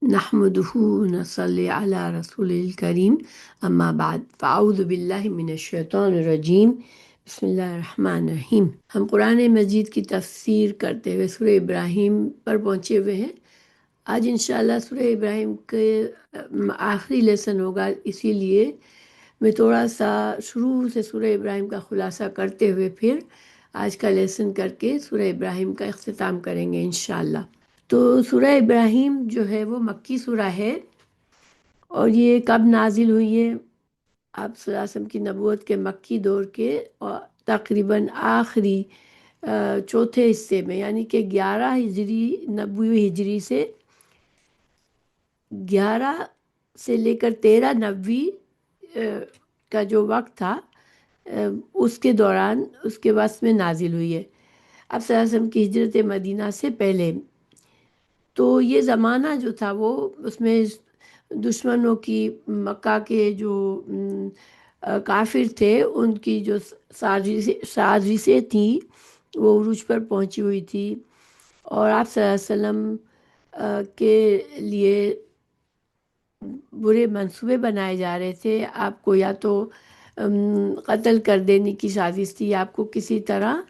نحمده نصلی علی رسول الکریم اما بعد فاعوذ باللہ من الشیطان الرجیم بسم اللہ الرحمن الرحیم۔ ہم قرآن مجید کی تفسیر کرتے ہوئے سورہ ابراہیم پر پہنچے ہوئے ہیں۔ آج انشاءاللہ سورہ ابراہیم کے آخری لیسن ہوگا، اسی لیے میں تھوڑا سا شروع سے سورہ ابراہیم کا خلاصہ کرتے ہوئے پھر آج کا لیسن کر کے سورہ ابراہیم کا اختتام کریں گے انشاءاللہ۔ تو سورہ ابراہیم جو ہے وہ مکی سورہ ہے، اور یہ کب نازل ہوئی ہے؟ آپ صلی اللہ علیہ وسلم کی نبوت کے مکی دور کے اور تقریباً آخری چوتھے حصے میں، یعنی کہ 11 ہجری 90 ہجری سے 11 سے لے کر 13 90 کا جو وقت تھا اس کے دوران، اس کے وقت میں نازل ہوئی ہے، اب صلی اللہ علیہ وسلم کی ہجرت مدینہ سے پہلے۔ تو یہ زمانہ جو تھا وہ اس میں دشمنوں کی، مکہ کے جو کافر تھے ان کی جو سازشیں تھیں وہ عروج پر پہنچی ہوئی تھی، اور آپ صلی اللہ علیہ وسلم کے لیے برے منصوبے بنائے جا رہے تھے۔ آپ کو یا تو قتل کر دینے کی سازش تھی، آپ کو کسی طرح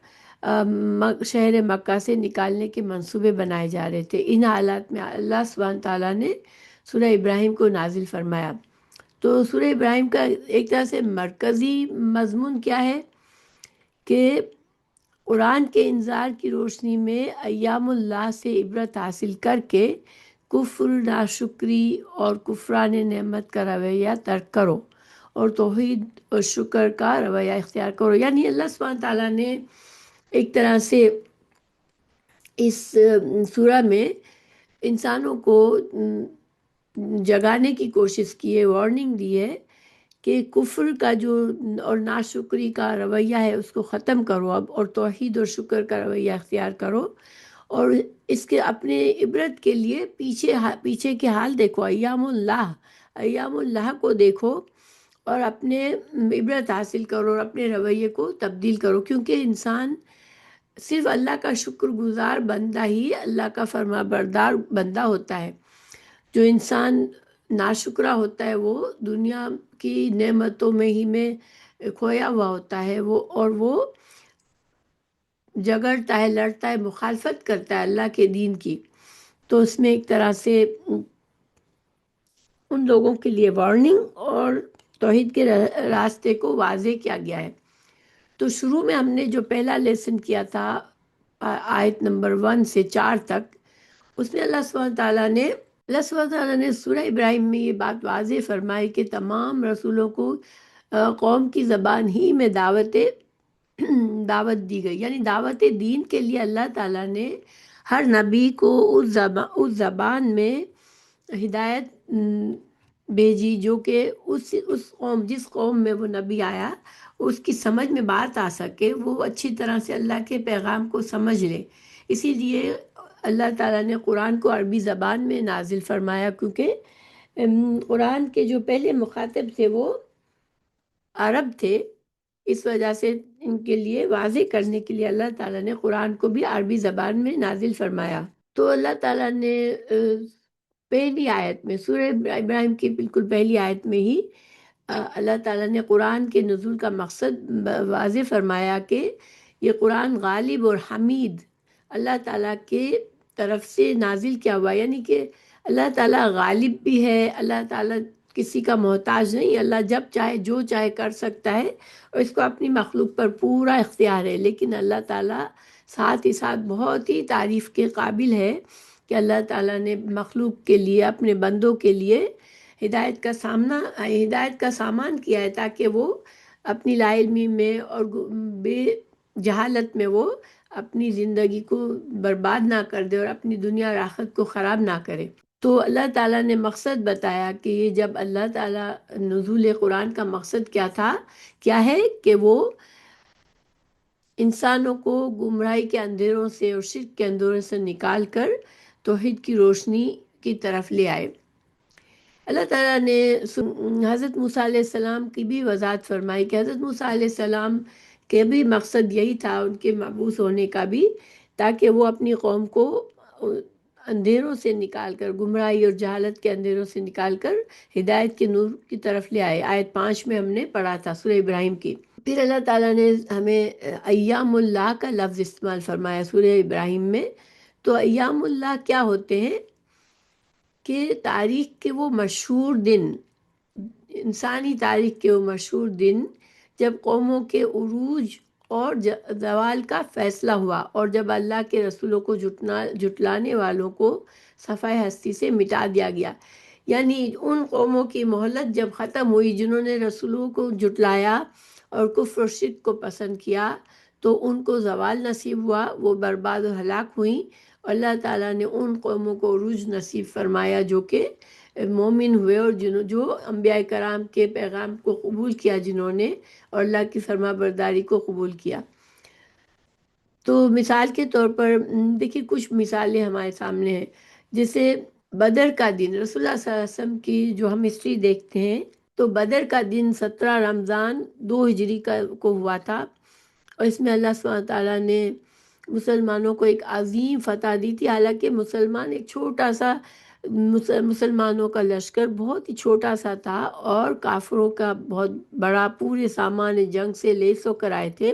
شہر مکہ سے نکالنے کے منصوبے بنائے جا رہے تھے۔ ان حالات میں اللہ سبحانہ تعالیٰ نے سورہ ابراہیم کو نازل فرمایا۔ تو سورہ ابراہیم کا ایک طرح سے مرکزی مضمون کیا ہے کہ قرآن کے انذار کی روشنی میں ایام اللہ سے عبرت حاصل کر کے کفر، ناشکری اور کفران نعمت کا رویہ ترک کرو، اور توحید اور شکر کا رویہ اختیار کرو۔ یعنی اللہ سبحانہ تعالیٰ نے ایک طرح سے اس سورہ میں انسانوں کو جگانے کی کوشش کی ہے، وارننگ دی ہے کہ کفر کا جو اور ناشکری کا رویہ ہے اس کو ختم کرو اب، اور توحید اور شکر کا رویہ اختیار کرو، اور اس کے اپنے عبرت کے لیے پیچھے کے حال دیکھو، ایام اللہ کو دیکھو اور اپنے عبرت حاصل کرو اور اپنے رویے کو تبدیل کرو، کیونکہ انسان صرف اللہ کا شکر گزار بندہ ہی اللہ کا فرما بردار بندہ ہوتا ہے۔ جو انسان ناشکرا ہوتا ہے وہ دنیا کی نعمتوں میں کھویا ہوا ہوتا ہے، وہ جگڑتا ہے، لڑتا ہے، مخالفت کرتا ہے اللہ کے دین کی۔ تو اس میں ایک طرح سے ان لوگوں کے لیے وارننگ اور توحید کے راستے کو واضح کیا گیا ہے۔ تو شروع میں ہم نے جو پہلا لیسن کیا تھا آیت نمبر 1 سے 4 تک، اس میں اللہ سبحانہ تعالیٰ نے سورہ ابراہیم میں یہ بات واضح فرمائی کہ تمام رسولوں کو قوم کی زبان ہی میں دعوت دی گئی، یعنی دعوت دین کے لیے اللہ تعالیٰ نے ہر نبی کو اس زبان میں ہدایت بھیجی جو کہ جس قوم میں وہ نبی آیا اس کی سمجھ میں بات آ سکے، وہ اچھی طرح سے اللہ کے پیغام کو سمجھ لے۔ اسی لیے اللہ تعالیٰ نے قرآن کو عربی زبان میں نازل فرمایا، کیونکہ قرآن کے جو پہلے مخاطب تھے وہ عرب تھے، اس وجہ سے ان کے لیے واضح کرنے کے لیے اللہ تعالیٰ نے قرآن کو بھی عربی زبان میں نازل فرمایا۔ تو اللہ تعالیٰ نے پہلی آیت میں، سورہ ابراہیم کی بالکل پہلی آیت میں ہی اللہ تعالیٰ نے قرآن کے نزول کا مقصد واضح فرمایا کہ یہ قرآن غالب اور حمید اللہ تعالیٰ کے طرف سے نازل کیا ہوا، یعنی کہ اللہ تعالیٰ غالب بھی ہے، اللہ تعالیٰ کسی کا محتاج نہیں، اللہ جب چاہے جو چاہے کر سکتا ہے، اور اس کو اپنی مخلوق پر پورا اختیار ہے، لیکن اللہ تعالیٰ ساتھ ہی ساتھ بہت ہی تعریف کے قابل ہے کہ اللہ تعالیٰ نے مخلوق کے لیے، اپنے بندوں کے لیے ہدایت کا سامان کیا ہے، تاکہ وہ اپنی لا علمی میں اور بے جہالت میں وہ اپنی زندگی کو برباد نہ کر دے اور اپنی دنیا اور آخرت کو خراب نہ کرے۔ تو اللہ تعالیٰ نے مقصد بتایا کہ یہ جب اللہ تعالیٰ نزول قرآن کا مقصد کیا ہے کہ وہ انسانوں کو گمراہی کے اندھیروں سے اور شرک کے اندھیروں سے نکال کر توحید کی روشنی کی طرف لے آئے۔ اللہ تعالیٰ نے حضرت موسیٰ علیہ السلام کی بھی وضاحت فرمائی کہ حضرت موسیٰ علیہ السلام کے بھی مقصد یہی تھا، ان کے مبعوث ہونے کا بھی، تاکہ وہ اپنی قوم کو اندھیروں سے نکال کر، گمراہی اور جہالت کے اندھیروں سے نکال کر ہدایت کے نور کی طرف لے آئے۔ آیت 5 میں ہم نے پڑھا تھا سورہ ابراہیم کی۔ پھر اللہ تعالیٰ نے ہمیں ایام اللہ کا لفظ استعمال فرمایا سورہ ابراہیم میں۔ تو ایام اللہ کیا ہوتے ہیں کہ تاریخ کے وہ مشہور دن، انسانی تاریخ کے وہ مشہور دن جب قوموں کے عروج اور زوال کا فیصلہ ہوا، اور جب اللہ کے رسولوں کو جھٹلانے والوں کو صفحہ ہستی سے مٹا دیا گیا۔ یعنی ان قوموں کی مہلت جب ختم ہوئی جنہوں نے رسولوں کو جھٹلایا اور کفر و شرک کو پسند کیا، تو ان کو زوال نصیب ہوا، وہ برباد و ہلاک ہوئیں۔ اللہ تعالیٰ نے ان قوموں کو عروج نصیب فرمایا جو کہ مومن ہوئے، اور جو انبیاء کرام کے پیغام کو قبول کیا جنہوں نے، اور اللہ کی فرما برداری کو قبول کیا۔ تو مثال کے طور پر دیکھیے کچھ مثالیں ہمارے سامنے ہیں، جیسے بدر کا دن، رسول اللہ صلی اللہ علیہ وسلم کی جو ہم ہسٹری دیکھتے ہیں تو بدر کا دن 17 رمضان 2 ہجری کو ہوا تھا، اور اس میں اللہ سبحانہ تعالیٰ نے مسلمانوں کو ایک عظیم فتح دی تھی۔ حالانکہ مسلمان ایک چھوٹا سا مسلمانوں کا لشکر بہت ہی چھوٹا سا تھا، اور کافروں کا بہت بڑا پورے سامان جنگ سے لیس ہو کر آئے تھے،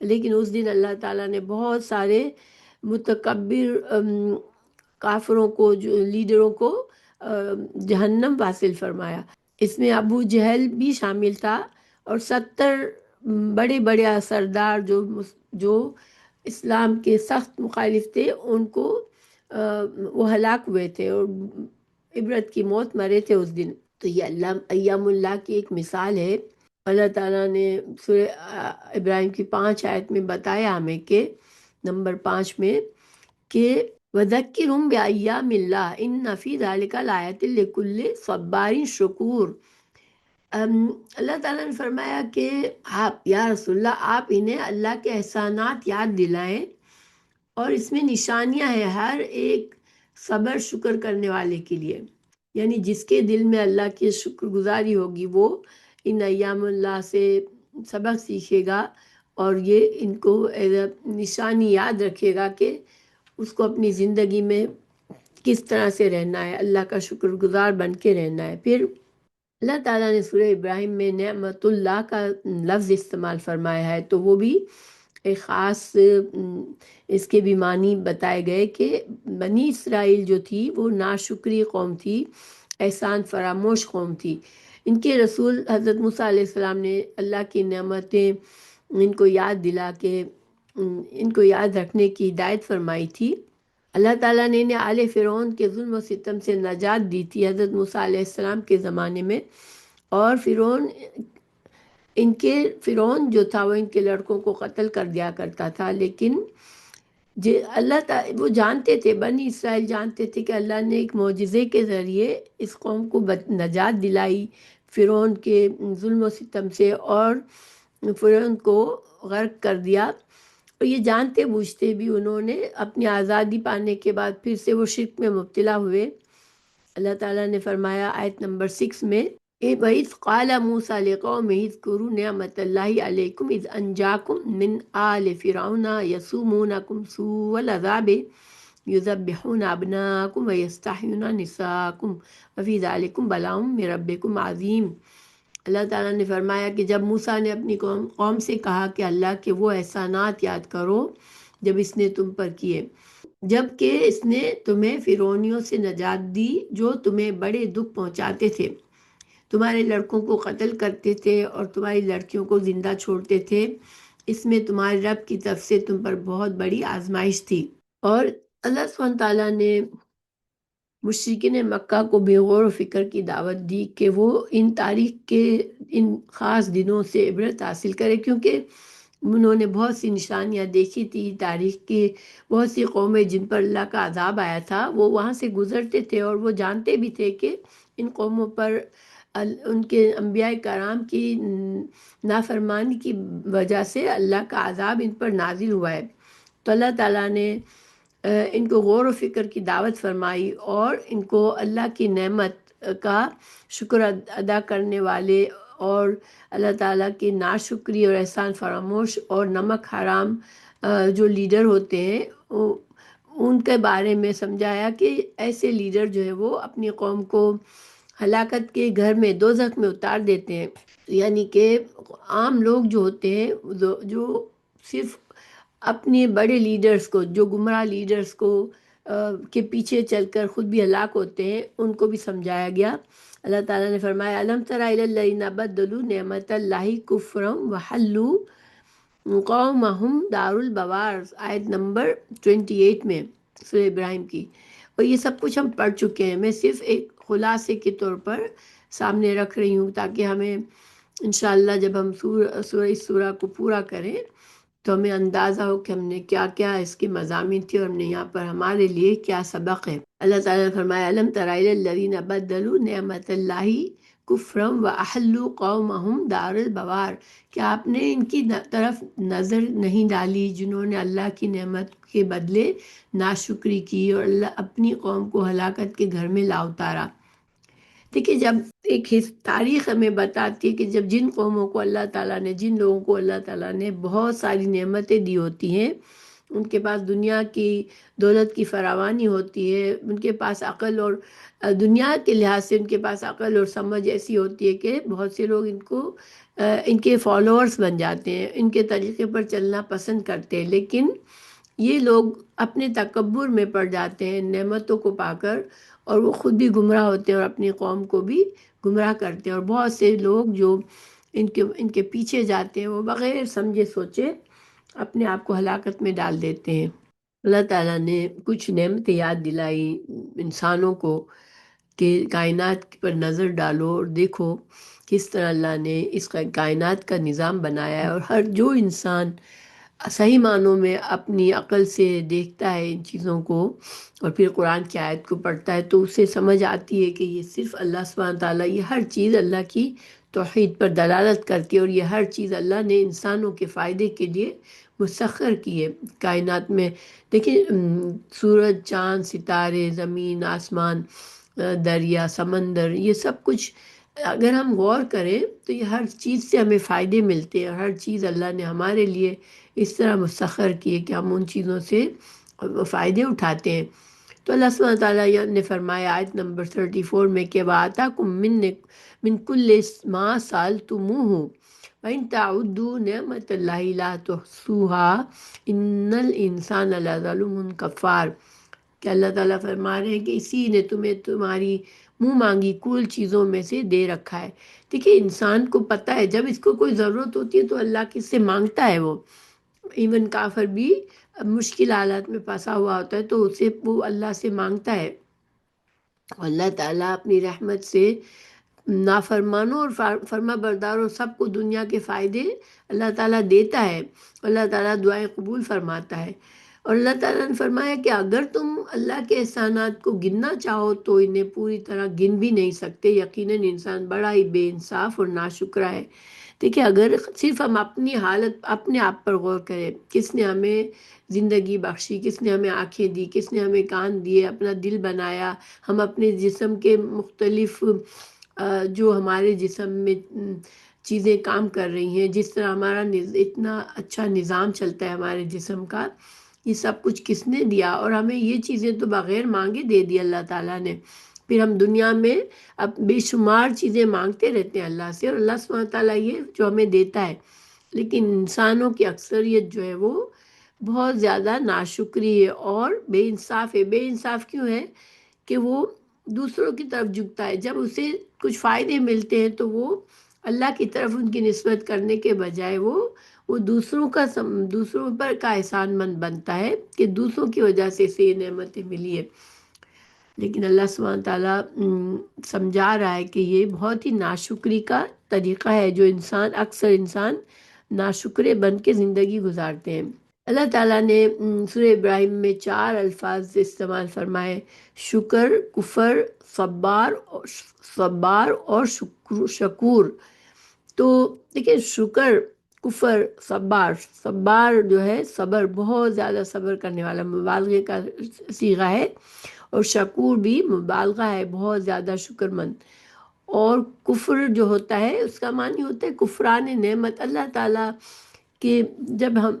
لیکن اس دن اللہ تعالیٰ نے بہت سارے متکبر کافروں کو، جو لیڈروں کو جہنم واصل فرمایا۔ اس میں ابو جہل بھی شامل تھا، اور 70 بڑے بڑے سردار جو اسلام کے سخت مخالف تھے، ان کو وہ ہلاک ہوئے تھے اور عبرت کی موت مرے تھے اس دن۔ تو یہ ایام اللہ کی ایک مثال ہے۔ اللہ تعالیٰ نے سورہ ابراہیم کی 5 آیت میں بتایا ہمیں کہ نمبر 5 میں کہ وَذَكِّرْهُمْ بِأَيَّامِ اللَّهِ إِنَّ فِي ذَلِكَ لَآيَاتٍ لِكُلِّ صَبَّارٍ شَكُورٍ۔ اللہ تعالیٰ نے فرمایا کہ آپ یا رسول اللہ آپ انہیں اللہ کے احسانات یاد دلائیں، اور اس میں نشانیاں ہیں ہر ایک صبر شکر کرنے والے کے لیے۔ یعنی جس کے دل میں اللہ کی شکر گزاری ہوگی وہ ان ایام اللہ سے سبق سیکھے گا، اور یہ ان کو نشانی یاد رکھے گا کہ اس کو اپنی زندگی میں کس طرح سے رہنا ہے، اللہ کا شکر گزار بن کے رہنا ہے۔ پھر اللہ تعالیٰ نے سورہ ابراہیم میں نعمت اللہ کا لفظ استعمال فرمایا ہے، تو وہ بھی ایک خاص اس کے بھی معنی بتائے گئے کہ بنی اسرائیل جو تھی وہ ناشکری قوم تھی، احسان فراموش قوم تھی۔ ان کے رسول حضرت موسیٰ علیہ السلام نے اللہ کی نعمتیں ان کو یاد دلا کے ان کو یاد رکھنے کی ہدایت فرمائی تھی۔ اللہ تعالیٰ نے انہیں آل فرعون کے ظلم و ستم سے نجات دی تھی حضرت موسیٰ علیہ السلام کے زمانے میں، اور فرعون جو تھا وہ ان کے لڑکوں کو قتل کر دیا کرتا تھا، لیکن اللہ تعالیٰ وہ جانتے تھے، بنی اسرائیل جانتے تھے کہ اللہ نے ایک معجزے کے ذریعے اس قوم کو نجات دلائی فرعون کے ظلم و ستم سے، اور فرعون کو غرق کر دیا۔ اور یہ جانتے بوجھتے بھی انہوں نے اپنی آزادی پانے کے بعد پھر سے وہ شرک میں مبتلا ہوئے۔ اللہ تعالیٰ نے فرمایا آیت نمبر 6 میں وَإِذْ قَالَ مُوسَىٰ لِقَوْمِهِ اذْكُرُوا نِعْمَتَ اللَّهِ عَلَيْكُمْ إِذْ أَنْجَاكُمْ مِنْ آلِ فِرْعَوْنَ يَسُومُونَكُمْ سُوءَ الْعَذَابِ يُذَبِّحُونَ أَبْنَاءَكُمْ وَيَسْتَحْيُونَ نِسَاءَكُمْ وَفِي ذَلِكُمْ بَلَاءٌ مِّن رَّبِّكُمْ عَظِيمٌ۔ اللہ تعالیٰ نے فرمایا کہ جب موسیٰ نے اپنی قوم سے کہا کہ اللہ کے وہ احسانات یاد کرو جب اس نے تم پر کیے، جب کہ اس نے تمہیں فرعونیوں سے نجات دی جو تمہیں بڑے دکھ پہنچاتے تھے، تمہارے لڑکوں کو قتل کرتے تھے اور تمہاری لڑکیوں کو زندہ چھوڑتے تھے، اس میں تمہارے رب کی طرف سے تم پر بہت بڑی آزمائش تھی۔ اور اللہ سبحانہ تعالیٰ نے مشرکین مکہ کو بے غور و فکر کی دعوت دی کہ وہ ان تاریخ کے ان خاص دنوں سے عبرت حاصل کرے، کیونکہ انہوں نے بہت سی نشانیاں دیکھی تھی تاریخ کی۔ بہت سی قومیں جن پر اللہ کا عذاب آیا تھا وہ وہاں سے گزرتے تھے، اور وہ جانتے بھی تھے کہ ان قوموں پر ان کے انبیاء کرام کی نافرمانی کی وجہ سے اللہ کا عذاب ان پر نازل ہوا ہے۔ تو اللہ تعالیٰ نے ان کو غور و فکر کی دعوت فرمائی، اور ان کو اللہ کی نعمت کا شکر ادا کرنے والے اور اللہ تعالیٰ کی ناشکری اور احسان فراموش اور نمک حرام جو لیڈر ہوتے ہیں ان کے بارے میں سمجھایا کہ ایسے لیڈر جو ہے وہ اپنی قوم کو ہلاکت کے گھر میں دوزخ میں اتار دیتے ہیں، یعنی کہ عام لوگ جو ہوتے ہیں جو صرف اپنے بڑے لیڈرز کو، جو گمراہ لیڈرز کو کے پیچھے چل کر خود بھی ہلاک ہوتے ہیں، ان کو بھی سمجھایا گیا۔ اللہ تعالیٰ نے فرمایا الم تر الی الذین بدلوا نعمت اللہ کفرا وحلوا قومہم دار البوار، آیت نمبر 28 میں سورہ ابراہیم کی۔ اور یہ سب کچھ ہم پڑھ چکے ہیں، میں صرف ایک خلاصے کے طور پر سامنے رکھ رہی ہوں تاکہ ہمیں انشاءاللہ جب ہم اس سورہ کو پورا کریں تو ہمیں اندازہ ہو کہ ہم نے کیا کیا اس کے مضامین تھے اور ہم نے یہاں پر ہمارے لیے کیا سبق ہے۔ اللہ تعالیٰ نے فرمایا الم تر الی الذین بدلوا نعمت اللہ کفرا واحلوا قومہم دار البوار، کیا آپ نے ان کی طرف نظر نہیں ڈالی جنہوں نے اللہ کی نعمت کے بدلے ناشکری کی اور اللہ اپنی قوم کو ہلاکت کے گھر میں لا اتارا۔ دیکھیے جب ایک تاریخ ہمیں بتاتی ہے کہ جب جن قوموں کو اللہ تعالیٰ نے، جن لوگوں کو اللہ تعالیٰ نے بہت ساری نعمتیں دی ہوتی ہیں، ان کے پاس دنیا کی دولت کی فراوانی ہوتی ہے، ان کے پاس عقل اور دنیا کے لحاظ سے ان کے پاس عقل اور سمجھ ایسی ہوتی ہے کہ بہت سے لوگ ان کے فالوورز بن جاتے ہیں، ان کے طریقے پر چلنا پسند کرتے ہیں، لیکن یہ لوگ اپنے تکبر میں پڑ جاتے ہیں نعمتوں کو پا کر، اور وہ خود بھی گمراہ ہوتے ہیں اور اپنی قوم کو بھی گمراہ کرتے ہیں۔ اور بہت سے لوگ جو ان کے پیچھے جاتے ہیں وہ بغیر سمجھے سوچے اپنے آپ کو ہلاکت میں ڈال دیتے ہیں۔ اللہ تعالیٰ نے کچھ نعمتیں یاد دلائی انسانوں کو کہ کائنات پر نظر ڈالو اور دیکھو کس طرح اللہ نے اس کائنات کا نظام بنایا ہے، اور جو انسان صحیح معنوں میں اپنی عقل سے دیکھتا ہے ان چیزوں کو اور پھر قرآن کی آیت کو پڑھتا ہے تو اسے سمجھ آتی ہے کہ یہ صرف اللہ سبحانہ تعالیٰ، یہ ہر چیز اللہ کی توحید پر دلالت کرتی ہے، اور یہ ہر چیز اللہ نے انسانوں کے فائدے کے لیے مسخر کی ہے کائنات میں۔ دیکھیں سورج، چاند، ستارے، زمین، آسمان، دریا، سمندر، یہ سب کچھ اگر ہم غور کریں تو یہ ہر چیز سے ہمیں فائدے ملتے ہیں، اور ہر چیز اللہ نے ہمارے لیے اس طرح مسخر کی ہے کہ ہم ان چیزوں سے فائدے اٹھاتے ہیں۔ تو اللہ سبحانہ تعالیٰ نے فرمایا آیت نمبر 34 میں کہ وَآتَاكُم مِّن كُلِّ مَا سَأَلْتُمُوهُ وَإِن تَعُدُّوا نِعْمَتَ اللَّهِ لَا تُحْصُوهَا إِنَّ الْإِنسَانَ لَظَلُومٌ کفار، کہ اللہ تعالیٰ فرما رہے ہیں کہ اسی نے تمہیں تمہاری منہ مانگی کل چیزوں میں سے دے رکھا ہے۔ دیکھیے انسان کو پتہ ہے جب اس کو کوئی ضرورت ہوتی ہے تو اللہ کس سے مانگتا ہے، وہ ایون کافر بھی مشکل حالات میں پھنسا ہوا ہوتا ہے تو اسے وہ اللہ سے مانگتا ہے۔ اللہ تعالیٰ اپنی رحمت سے نافرمانوں اور فرما برداروں سب کو دنیا کے فائدے اللہ تعالیٰ دیتا ہے، اللہ تعالیٰ دعائیں قبول فرماتا ہے۔ اور اللہ تعالیٰ نے فرمایا کہ اگر تم اللہ کے احسانات کو گننا چاہو تو انہیں پوری طرح گن بھی نہیں سکتے، یقیناً انسان بڑا ہی بے انصاف اور ناشکرا ہے۔ دیکھیں اگر صرف ہم اپنی حالت، اپنے آپ پر غور کریں، کس نے ہمیں زندگی بخشی، کس نے ہمیں آنکھیں دی، کس نے ہمیں کان دیے، اپنا دل بنایا، ہم اپنے جسم کے مختلف جو ہمارے جسم میں چیزیں کام کر رہی ہیں، جس طرح ہمارا اتنا اچھا نظام چلتا ہے ہمارے جسم کا، یہ سب کچھ کس نے دیا؟ اور ہمیں یہ چیزیں تو بغیر مانگے دے دی اللہ تعالیٰ نے۔ پھر ہم دنیا میں اب بے شمار چیزیں مانگتے رہتے ہیں اللہ سے، اور اللہ سبحانہ تعالیٰ یہ جو ہمیں دیتا ہے، لیکن انسانوں کی اکثریت جو ہے وہ بہت زیادہ ناشکری ہے اور بے انصاف ہے۔ بے انصاف کیوں ہے؟ کہ وہ دوسروں کی طرف جھکتا ہے، جب اسے کچھ فائدے ملتے ہیں تو وہ اللہ کی طرف ان کی نسبت کرنے کے بجائے وہ دوسروں پر کا احسان مند بنتا ہے کہ دوسروں کی وجہ سے اسے یہ نعمتیں ملی ہے۔ لیکن اللہ سبحانہ تعالیٰ سمجھا رہا ہے کہ یہ بہت ہی ناشکری کا طریقہ ہے جو اکثر انسان ناشکرے بن کے زندگی گزارتے ہیں۔ اللہ تعالیٰ نے سورہ ابراہیم میں 4 الفاظ استعمال فرمائے: شکر، کفر، صبار اور شکور۔ تو دیکھیں شکر، کفر، صبار جو ہے صبر، بہت زیادہ صبر کرنے والا، مبالغے کا صیغہ ہے، اور شکور بھی مبالغہ ہے، بہت زیادہ شکر مند۔ اور کفر جو ہوتا ہے اس کا معنی ہوتا ہے کفران نعمت، اللہ تعالیٰ کہ جب ہم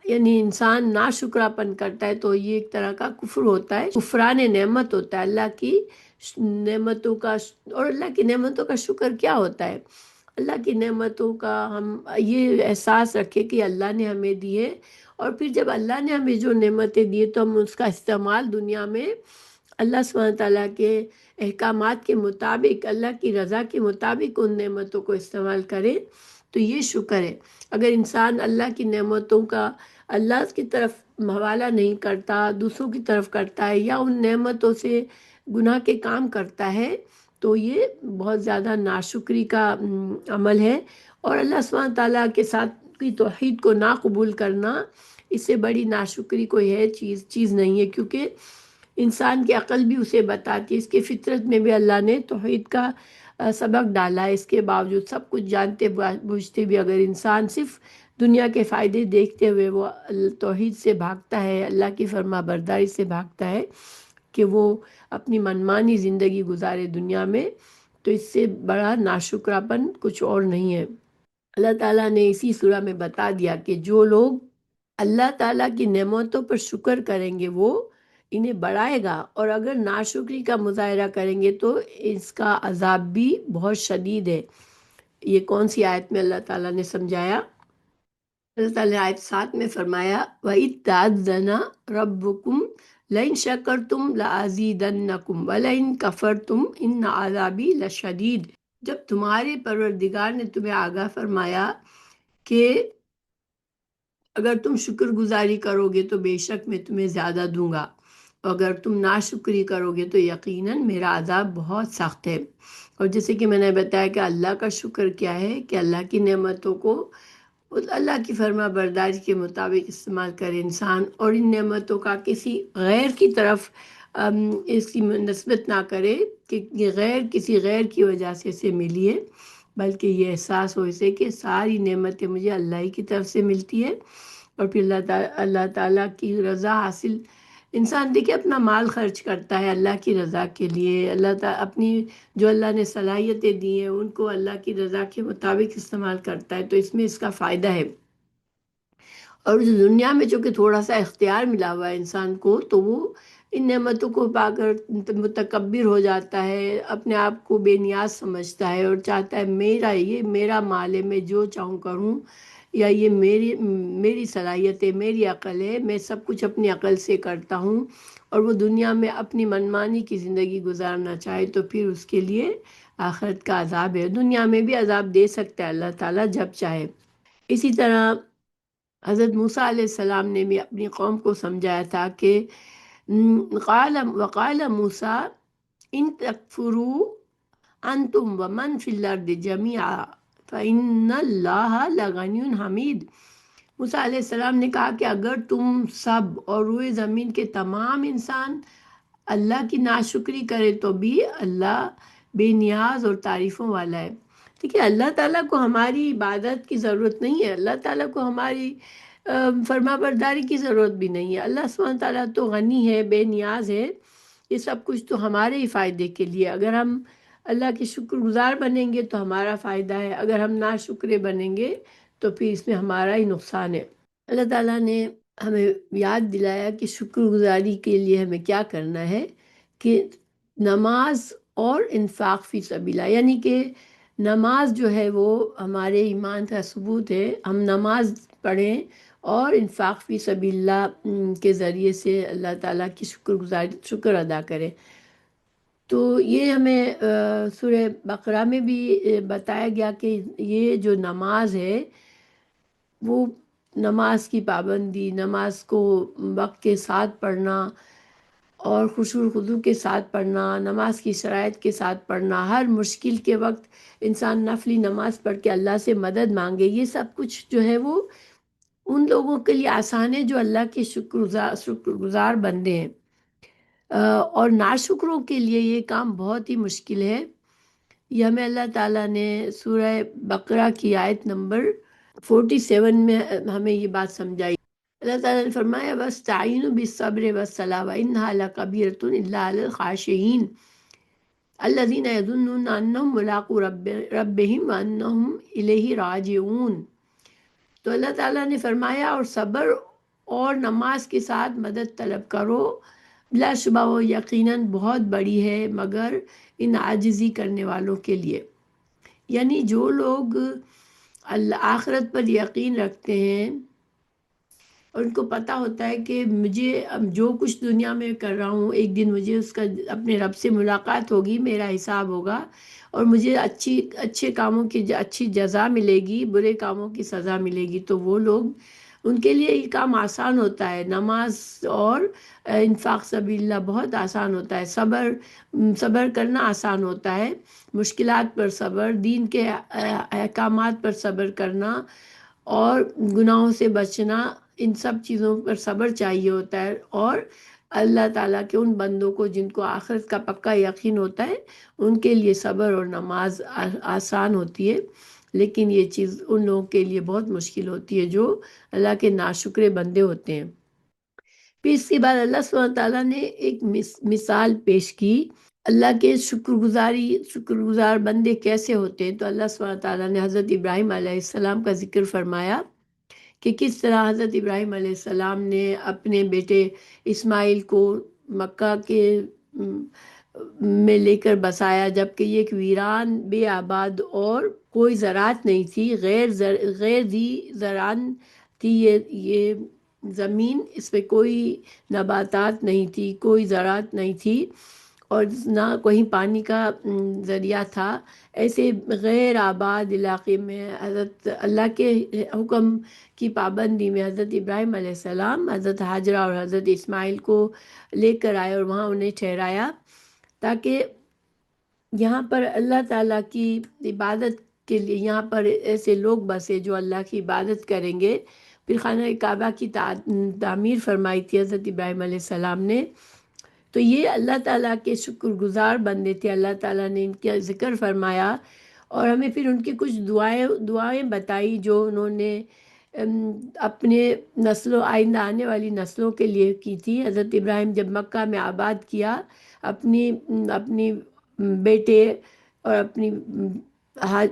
یعنی انسان ناشکراپن کرتا ہے تو یہ ایک طرح کا کفر ہوتا ہے، کفران نعمت ہوتا ہے اللہ کی نعمتوں کا۔ اور اللہ کی نعمتوں کا شکر کیا ہوتا ہے؟ اللہ کی نعمتوں کا ہم یہ احساس رکھیں کہ اللہ نے ہمیں دیے، اور پھر جب اللہ نے ہمیں جو نعمتیں دیے تو ہم اس کا استعمال دنیا میں اللہ سبحانہ تعالیٰ کے احکامات کے مطابق، اللہ کی رضا کے مطابق ان نعمتوں کو استعمال کریں تو یہ شکر ہے۔ اگر انسان اللہ کی نعمتوں کا اللہ کی طرف حوالہ نہیں کرتا، دوسروں کی طرف کرتا ہے، یا ان نعمتوں سے گناہ کے کام کرتا ہے تو یہ بہت زیادہ ناشکری کا عمل ہے، اور اللہ سبحانہ تعالیٰ کے ساتھ کی توحید کو نا قبول کرنا، اس سے بڑی ناشکری کوئی ہے چیز نہیں ہے، کیونکہ انسان کی عقل بھی اسے بتاتی ہے، اس کے فطرت میں بھی اللہ نے توحید کا سبق ڈالا ہے۔ اس کے باوجود سب کچھ جانتے بوجھتے بھی اگر انسان صرف دنیا کے فائدے دیکھتے ہوئے وہ توحید سے بھاگتا ہے، اللہ کی فرما برداری سے بھاگتا ہے کہ وہ اپنی منمانی زندگی گزارے دنیا میں، تو اس سے بڑا ناشکراپن کچھ اور نہیں ہے۔ اللہ تعالیٰ نے اسی سورہ میں بتا دیا کہ جو لوگ اللہ تعالیٰ کی نعمتوں پر شکر کریں گے وہ انہیں بڑھائے گا، اور اگر ناشکری کا مظاہرہ کریں گے تو اس کا عذاب بھی بہت شدید ہے۔ یہ کون سی آیت میں اللہ تعالیٰ نے سمجھایا؟ اللہ تعالیٰ نے آیت 7 میں فرمایا وَإِذْ تَأَذَّنَ رَبُّكُمْ لَئِن شَكَرْتُمْ لَأَزِيدَنَّكُمْ وَلَئِن كَفَرْتُمْ إِنَّ عَذَابِي لَشَدِيدٌ۔ جب تمہارے پروردگار نے تمہیں آگاہ فرمایا کہ اگر تم شکر گزاری کرو گے تو بے شک میں تمہیں زیادہ دوں گا، اگر تم ناشکری کرو گے تو یقیناً میرا عذاب بہت سخت ہے۔ اور جیسے کہ میں نے بتایا کہ اللہ کا شکر کیا ہے کہ اللہ کی نعمتوں کو اللہ کی فرما برداری کے مطابق استعمال کرے انسان، اور ان نعمتوں کا کسی غیر کی طرف اس کی نسبت نہ کرے کہ یہ کسی غیر کی وجہ سے اسے ملی ہے، بلکہ یہ احساس ہو اسے کہ ساری نعمتیں مجھے اللہ ہی کی طرف سے ملتی ہے، اور پھر اللہ تعالیٰ کی رضا حاصل۔ انسان دیکھے اپنا مال خرچ کرتا ہے اللہ کی رضا کے لیے، اللہ تعالیٰ اپنی جو اللہ نے صلاحیتیں دی ہیں ان کو اللہ کی رضا کے مطابق استعمال کرتا ہے، تو اس میں اس کا فائدہ ہے۔ اور دنیا میں چونکہ تھوڑا سا اختیار ملا ہوا ہے انسان کو، تو وہ ان نعمتوں کو پا کر متکبر ہو جاتا ہے، اپنے آپ کو بے نیاز سمجھتا ہے اور چاہتا ہے یہ میرا مال ہے، میں جو چاہوں کروں، یا یہ میری صلاحیت ہے، میری عقل ہے، میں سب کچھ اپنی عقل سے کرتا ہوں، اور وہ دنیا میں اپنی منمانی کی زندگی گزارنا چاہے تو پھر اس کے لیے آخرت کا عذاب ہے۔ دنیا میں بھی عذاب دے سکتا ہے اللہ تعالیٰ جب چاہے۔ اسی طرح حضرت موسیٰ علیہ السلام نے بھی اپنی قوم کو سمجھایا تھا کہ وقال موسیٰ ان تکفروا انتم ومن فی الارض جميعا فإن اللہ لغنی حمید۔ موسیٰ علیہ السلام نے کہا کہ اگر تم سب اور روئے زمین کے تمام انسان اللہ کی ناشکری کرے تو بھی اللہ بے نیاز اور تعریفوں والا ہے۔ ٹھیک ہے، اللہ تعالیٰ کو ہماری عبادت کی ضرورت نہیں ہے، اللہ تعالیٰ کو ہماری فرما برداری کی ضرورت بھی نہیں ہے۔ اللہ سبحانہ تعالیٰ تو غنی ہے، بے نیاز ہے، یہ سب کچھ تو ہمارے ہی فائدے کے لیے۔ اگر ہم اللہ کے شکر گزار بنیں گے تو ہمارا فائدہ ہے، اگر ہم ناشکرے بنیں گے تو پھر اس میں ہمارا ہی نقصان ہے۔ اللہ تعالیٰ نے ہمیں یاد دلایا کہ شکر گزاری کے لیے ہمیں کیا کرنا ہے، کہ نماز اور انفاق فی سبیل اللہ، یعنی کہ نماز جو ہے وہ ہمارے ایمان کا ثبوت ہے، ہم نماز پڑھیں اور انفاق فی سبیل اللہ کے ذریعے سے اللہ تعالیٰ کی شکر ادا کریں۔ تو یہ ہمیں سورہ بقرہ میں بھی بتایا گیا کہ یہ جو نماز ہے وہ نماز کی پابندی، نماز کو وقت کے ساتھ پڑھنا اور خشوع و خضوع کے ساتھ پڑھنا، نماز کی شرائط کے ساتھ پڑھنا، ہر مشکل کے وقت انسان نفلی نماز پڑھ کے اللہ سے مدد مانگے، یہ سب کچھ جو ہے وہ ان لوگوں کے لیے آسان ہے جو اللہ کے شکر گزار بندے ہیں، اور ناشکروں کے لیے یہ کام بہت ہی مشکل ہے۔ یہ ہمیں اللہ تعالیٰ نے سورہ بقرہ کی آیت نمبر 47 میں ہمیں یہ بات سمجھائی۔ اللہ تعالیٰ نے فرمایا وَاسْتَعِینُوا بِالصَّبْرِ وَالصَّلَاةِ وَإِنَّهَا لَكَبِیرَةٌ إِلَّا عَلَى الْخَاشِعِینَ الَّذِینَ یَظُنُّونَ أَنَّهُم مُّلَاقُو رَبِّهِمْ وَأَنَّهُمْ إِلَیہِ رَاجِعُونَ۔ تو اللہ تعالیٰ نے فرمایا اور صبر اور نماز کے ساتھ مدد طلب کرو، بلا شبہ وہ یقیناً بہت بڑی ہے مگر ان عاجزی کرنے والوں کے لیے۔ یعنی جو لوگ اللہ آخرت پر یقین رکھتے ہیں اور ان کو پتہ ہوتا ہے کہ مجھے اب جو کچھ دنیا میں کر رہا ہوں ایک دن مجھے اس کا اپنے رب سے ملاقات ہوگی، میرا حساب ہوگا اور مجھے اچھے کاموں کی اچھی جزا ملے گی، برے کاموں کی سزا ملے گی، تو وہ لوگ ان کے لیے یہ کام آسان ہوتا ہے۔ نماز اور انفاق سبیل اللہ بہت آسان ہوتا ہے، صبر کرنا آسان ہوتا ہے، مشکلات پر صبر، دین کے احکامات پر صبر کرنا اور گناہوں سے بچنا، ان سب چیزوں پر صبر چاہیے ہوتا ہے۔ اور اللہ تعالیٰ کے ان بندوں کو جن کو آخرت کا پکا یقین ہوتا ہے ان کے لیے صبر اور نماز آسان ہوتی ہے، لیکن یہ چیز ان لوگوں کے لیے بہت مشکل ہوتی ہے جو اللہ کے ناشکرے بندے ہوتے ہیں۔ پھر اس کے بعد اللہ سبحانہ تعالیٰ نے ایک مثال پیش کی اللہ کے شکر گزار بندے کیسے ہوتے ہیں۔ تو اللہ سبحانہ تعالیٰ نے حضرت ابراہیم علیہ السلام کا ذکر فرمایا کہ کس طرح حضرت ابراہیم علیہ السلام نے اپنے بیٹے اسماعیل کو مکہ کے میں لے کر بسایا، جبکہ یہ ایک ویران بے آباد اور کوئی زراعت نہیں تھی، غیر ذی زرعن تھی یہ زمین، اس پہ کوئی نباتات نہیں تھی، کوئی زراعت نہیں تھی اور نہ کوئی پانی کا ذریعہ تھا۔ ایسے غیر آباد علاقے میں حضرت اللہ کے حکم کی پابندی میں حضرت ابراہیم علیہ السلام حضرت ہاجرہ اور حضرت اسماعیل کو لے کر آئے اور وہاں انہیں ٹھہرایا تاکہ یہاں پر اللہ تعالیٰ کی عبادت کے لیے یہاں پر ایسے لوگ بسے جو اللہ کی عبادت کریں گے۔ پھر خانہ کعبہ کی تعمیر فرمائی تھی حضرت ابراہیم علیہ السلام نے۔ تو یہ اللہ تعالیٰ کے شکر گزار بندے تھے، اللہ تعالیٰ نے ان کا ذکر فرمایا اور ہمیں پھر ان کی کچھ دعائیں بتائی جو انہوں نے اپنے آئندہ آنے والی نسلوں کے لیے کی تھی۔ حضرت ابراہیم جب مکہ میں آباد کیا، اپنی بیٹے اور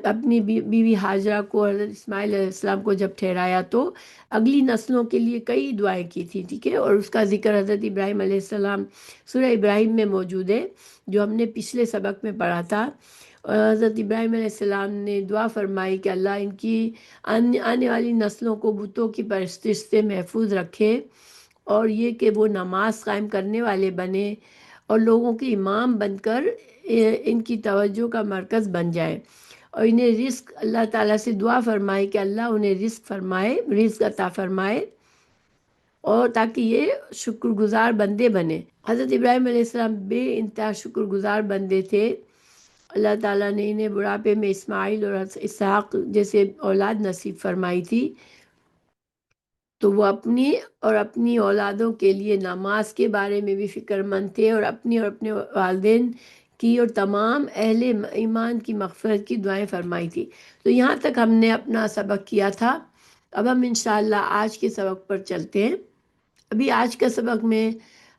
اپنی بیوی ہاجرہ کو، حضرت اسماعیل علیہ السلام کو جب ٹھہرایا تو اگلی نسلوں کے لیے کئی دعائیں کی تھی، ٹھیک ہے، اور اس کا ذکر حضرت ابراہیم علیہ السلام سورہ ابراہیم میں موجود ہے جو ہم نے پچھلے سبق میں پڑھا تھا۔ اور حضرت ابراہیم علیہ السلام نے دعا فرمائی کہ اللہ ان کی آنے والی نسلوں کو بتوں کی پرستش سے محفوظ رکھے اور یہ کہ وہ نماز قائم کرنے والے بنے اور لوگوں کے امام بن کر ان کی توجہ کا مرکز بن جائے، اور انہیں رزق اللہ تعالیٰ سے دعا فرمائے کہ اللہ انہیں رزق عطا فرمائے اور تاکہ یہ شکر گزار بندے بنے۔ حضرت ابراہیم علیہ السلام بے انتہا شکر گزار بندے تھے۔ اللہ تعالیٰ نے انہیں بڑھاپے میں اسماعیل اور اسحاق جیسے اولاد نصیب فرمائی تھی، تو وہ اپنی اولادوں کے لیے نماز کے بارے میں بھی فکر مند تھے اور اپنے والدین کی اور تمام اہل ایمان کی مغفرت کی دعائیں فرمائی تھی۔ تو یہاں تک ہم نے اپنا سبق کیا تھا۔ اب ہم انشاءاللہ آج کے سبق پر چلتے ہیں۔ ابھی آج کا سبق میں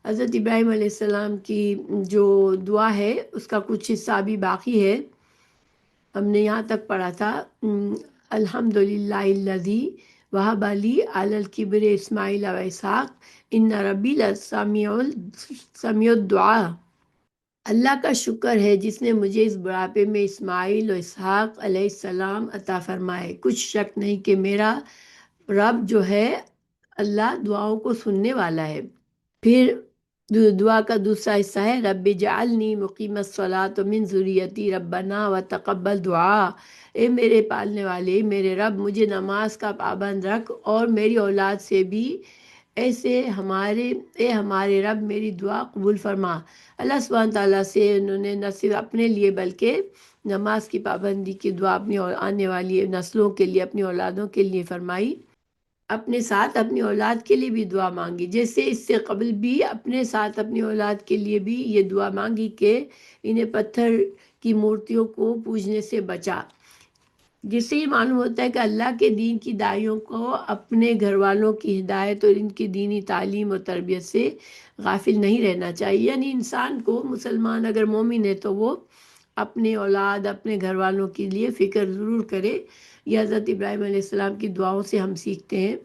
حضرت ابراہیم علیہ السلام کی جو دعا ہے اس کا کچھ حصہ بھی باقی ہے۔ ہم نے یہاں تک پڑھا تھا الحمدللہ الذی وہب لی علی الکبر اسماعیل و اسحاق ان ربی لسمیع الدعاء۔ اللہ کا شکر ہے جس نے مجھے اس بڑھاپے میں اسماعیل و اسحاق علیہ السلام عطا فرمائے، کچھ شک نہیں کہ میرا رب جو ہے اللہ دعاؤں کو سننے والا ہے۔ پھر دعا کا دوسرا حصہ ہے رب جعلنی مقیم الصلاۃ ومن ذریتی ربنا وتقبل دعا۔ اے میرے پالنے والے، میرے رب مجھے نماز کا پابند رکھ اور میری اولاد سے بھی اے ہمارے رب میری دعا قبول فرما۔ اللہ سبحانہ تعالیٰ سے انہوں نے نہ صرف اپنے لیے بلکہ نماز کی پابندی کی دعا اپنی آنے والی نسلوں کے لیے، اپنی اولادوں کے لیے فرمائی، اپنے ساتھ اپنی اولاد کے لیے بھی دعا مانگی، جیسے اس سے قبل بھی اپنے ساتھ اپنی اولاد کے لیے بھی یہ دعا مانگی کہ انہیں پتھر کی مورتیوں کو پوجنے سے بچا، جس سے یہ معلوم ہوتا ہے کہ اللہ کے دین کی داعیوں کو اپنے گھر والوں کی ہدایت اور ان کی دینی تعلیم اور تربیت سے غافل نہیں رہنا چاہیے۔ یعنی انسان کو، مسلمان اگر مومن ہے تو وہ اپنے اولاد، اپنے گھر والوں کے لیے فکر ضرور کرے۔ یہ حضرت ابراہیم علیہ السلام کی دعاؤں سے ہم سیکھتے ہیں۔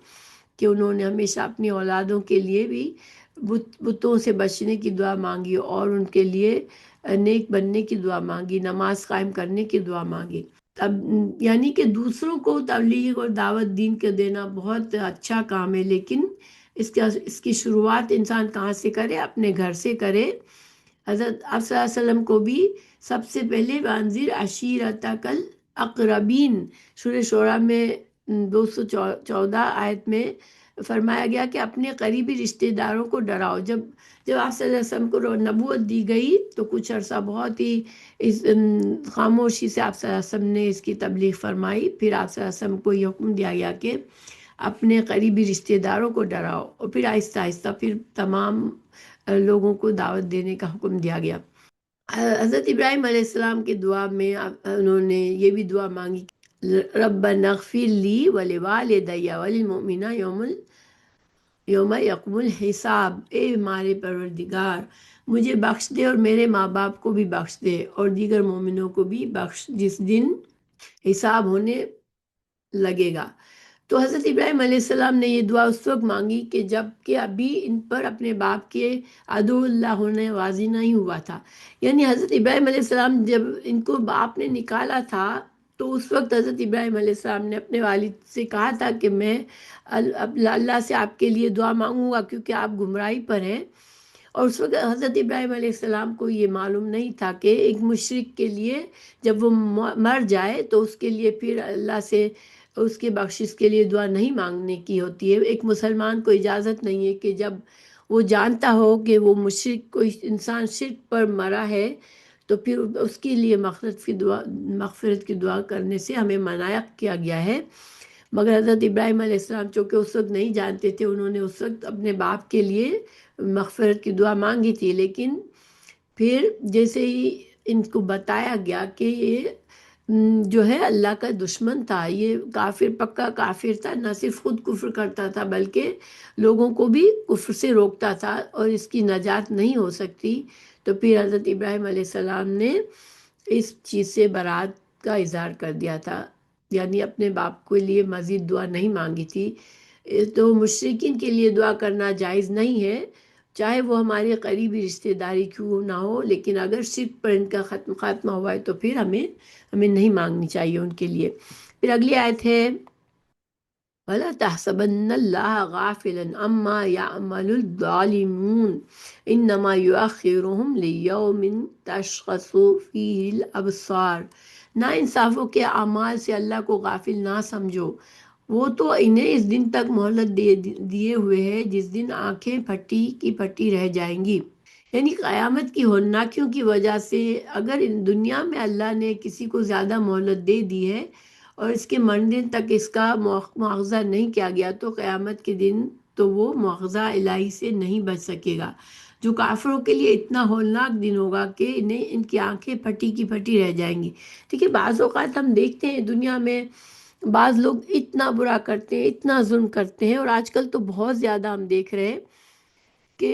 کہ انہوں نے ہمیشہ اپنی اولادوں کے لیے بھی بتوں سے بچنے کی دعا مانگی اور ان کے لیے نیک بننے کی دعا مانگی، نماز قائم کرنے کی دعا مانگی۔ تب یعنی کہ دوسروں کو تبلیغ اور دعوت دین کے دینا بہت اچھا کام ہے، لیکن اس کی شروعات انسان کہاں سے کرے؟ اپنے گھر سے کرے۔ حضرت آپ صلی اللہ علیہ وسلم کو بھی سب سے پہلے وانذر عشیرتک الاقربین سورہ شورى میں 214 آیت میں فرمایا گیا کہ اپنے قریبی رشتہ داروں کو ڈراؤ۔ جب آپ صلی اللہ علیہ وسلم کو نبوت دی گئی تو کچھ عرصہ بہت ہی اس خاموشی سے آپ صلی اللہ علیہ وسلم نے اس کی تبلیغ فرمائی۔ پھر آپ صلی اللہ علیہ وسلم کو یہ حکم دیا گیا کہ اپنے قریبی رشتہ داروں کو ڈراؤ، اور پھر آہستہ آہستہ پھر تمام لوگوں کو دعوت دینے کا حکم دیا گیا۔ حضرت ابراہیم علیہ السلام کی دعا میں انہوں نے یہ بھی دعا مانگی، ربنا اغفر لی ولوالدی وللمؤمنین یوم یقوم الحساب، اے ہمارے پروردگار مجھے بخش دے اور میرے ماں باپ کو بھی بخش دے اور دیگر مومنوں کو بھی بخش جس دن حساب ہونے لگے گا۔ تو حضرت ابراہیم علیہ السلام نے یہ دعا اس وقت مانگی کہ جب کہ ابھی ان پر اپنے باپ کے عدو اللہ ہونے واضح نہیں ہوا تھا۔ یعنی حضرت ابراہیم علیہ السلام جب ان کو باپ نے نکالا تھا تو اس وقت حضرت ابراہیم علیہ السلام نے اپنے والد سے کہا تھا کہ میں اللہ سے آپ کے لیے دعا مانگوں گا کیونکہ آپ گمراہی پر ہیں۔ اور اس وقت حضرت ابراہیم علیہ السلام کو یہ معلوم نہیں تھا کہ ایک مشرک کے لیے جب وہ مر جائے تو اس کے لیے پھر اللہ سے اس کے بخشش کے لیے دعا نہیں مانگنے کی ہوتی ہے۔ ایک مسلمان کو اجازت نہیں ہے کہ جب وہ جانتا ہو کہ وہ مشرک کوئی انسان شرک پر مرا ہے تو پھر اس کے لیے مغفرت کی دعا کرنے سے ہمیں منع کیا گیا ہے۔ مگر حضرت ابراہیم علیہ السلام چونکہ اس وقت نہیں جانتے تھے، انہوں نے اس وقت اپنے باپ کے لیے مغفرت کی دعا مانگی تھی، لیکن پھر جیسے ہی ان کو بتایا گیا کہ یہ جو ہے اللہ کا دشمن تھا، یہ کافر، پکا کافر تھا، نہ صرف خود کفر کرتا تھا بلکہ لوگوں کو بھی کفر سے روکتا تھا اور اس کی نجات نہیں ہو سکتی، تو پھر حضرت ابراہیم علیہ السلام نے اس چیز سے برات کا اظہار کر دیا تھا، یعنی اپنے باپ کے لیے مزید دعا نہیں مانگی تھی۔ تو مشرکین کے لیے دعا کرنا جائز نہیں ہے، چاہے وہ ہمارے قریبی رشتہ داری کیوں نہ ہو، لیکن اگر شرک پر ان کا خاتمہ ہوا ہے تو پھر ہمیں نہیں مانگنی چاہیے ان کے لیے۔ پھر اگلی آیت ہے وَلَا تَحْسَبَنَّ اللَّهَ غَافِلًا عَمَّا يَعْمَلُ الظَّالِمُونَ إِنَّمَا يُؤَخِّرُهُمْ لِيَوْمٍ تَشْخَصُ فِيهِ الْأَبْصَارُ، نا انصافوں کے اعمال سے اللہ کو غافل نہ سمجھو، وہ تو انہیں اس دن تک مہلت دیے ہوئے ہے جس دن آنکھیں پھٹی کی پھٹی رہ جائیں گی۔ یعنی قیامت کی ہولناکیوں کی وجہ سے اگر دنیا میں اللہ نے کسی کو زیادہ مہلت دے دی ہے اور اس کے مرنے تک اس کا مواخذہ نہیں کیا گیا تو قیامت کے دن تو وہ مواخذہ الہی سے نہیں بچ سکے گا۔ جو کافروں کے لیے اتنا ہولناک دن ہوگا کہ انہیں ان کی آنکھیں پھٹی کی پھٹی رہ جائیں گی۔ دیکھیے بعض اوقات ہم دیکھتے ہیں دنیا میں بعض لوگ اتنا برا کرتے ہیں، اتنا ظلم کرتے ہیں، اور آج کل تو بہت زیادہ ہم دیکھ رہے ہیں کہ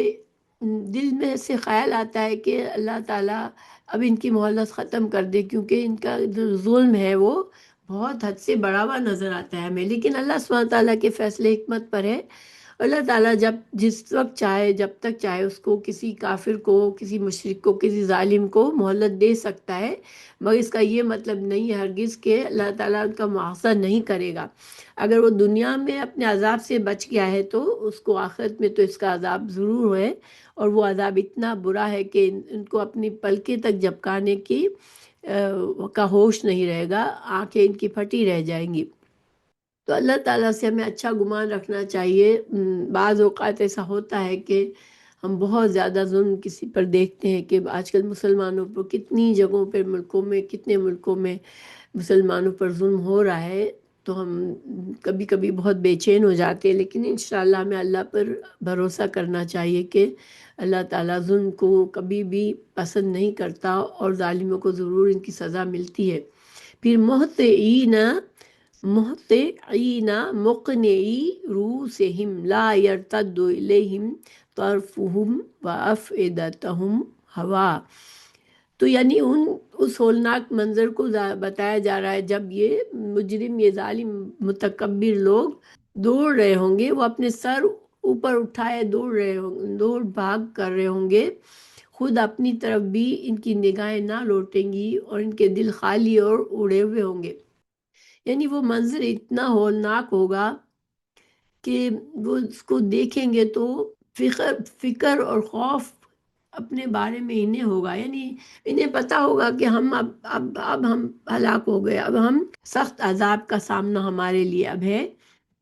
دل میں سے خیال آتا ہے کہ اللہ تعالیٰ اب ان کی مہلت ختم کر دے کیونکہ ان کا جو ظلم ہے وہ بہت حد سے بڑا ہوا نظر آتا ہے ہمیں، لیکن اللہ سبحانہ تعالیٰ کے فیصلے حکمت پر ہے۔ اللہ تعالیٰ جس وقت چاہے، جب تک چاہے، اس کو کسی کافر کو، کسی مشرک کو، کسی ظالم کو مہلت دے سکتا ہے، مگر اس کا یہ مطلب نہیں ہے ہرگز کہ اللہ تعالیٰ ان کا مواخذہ نہیں کرے گا۔ اگر وہ دنیا میں اپنے عذاب سے بچ گیا ہے تو اس کو آخرت میں تو اس کا عذاب ضرور ہے، اور وہ عذاب اتنا برا ہے کہ ان کو اپنی پلکیں تک جھپکانے کا ہوش نہیں رہے گا، آنکھیں ان کی پھٹی رہ جائیں گی۔ تو اللہ تعالیٰ سے ہمیں اچھا گمان رکھنا چاہیے۔ بعض اوقات ایسا ہوتا ہے کہ ہم بہت زیادہ ظلم کسی پر دیکھتے ہیں کہ آج کل مسلمانوں پر کتنی جگہوں پر، کتنے ملکوں میں مسلمانوں پر ظلم ہو رہا ہے، تو ہم کبھی کبھی بہت بے چین ہو جاتے ہیں، لیکن انشاءاللہ ہمیں اللہ پر بھروسہ کرنا چاہیے کہ اللہ تعالیٰ ظلم کو کبھی بھی پسند نہیں کرتا اور ظالموں کو ضرور ان کی سزا ملتی ہے۔ پھر مہطعین مقنعی رؤوسہم لا یرتد الیہم طرفہم وافئدتہم ہوا، تو یعنی اس ہولناک منظر کو بتایا جا رہا ہے جب یہ مجرم، یہ ظالم متکبر لوگ دوڑ رہے ہوں گے، وہ اپنے سر اوپر اٹھائے دوڑ بھاگ کر رہے ہوں گے، خود اپنی طرف بھی ان کی نگاہیں نہ لوٹیں گی اور ان کے دل خالی اور اڑے ہوئے ہوں گے۔ یعنی وہ منظر اتنا ہولناک ہوگا کہ وہ اس کو دیکھیں گے تو فکر اور خوف اپنے بارے میں انہیں ہوگا، یعنی انہیں پتا ہوگا کہ ہم اب ہم ہلاک ہو گئے، اب ہم سخت عذاب کا سامنا ہمارے لیے اب ہے۔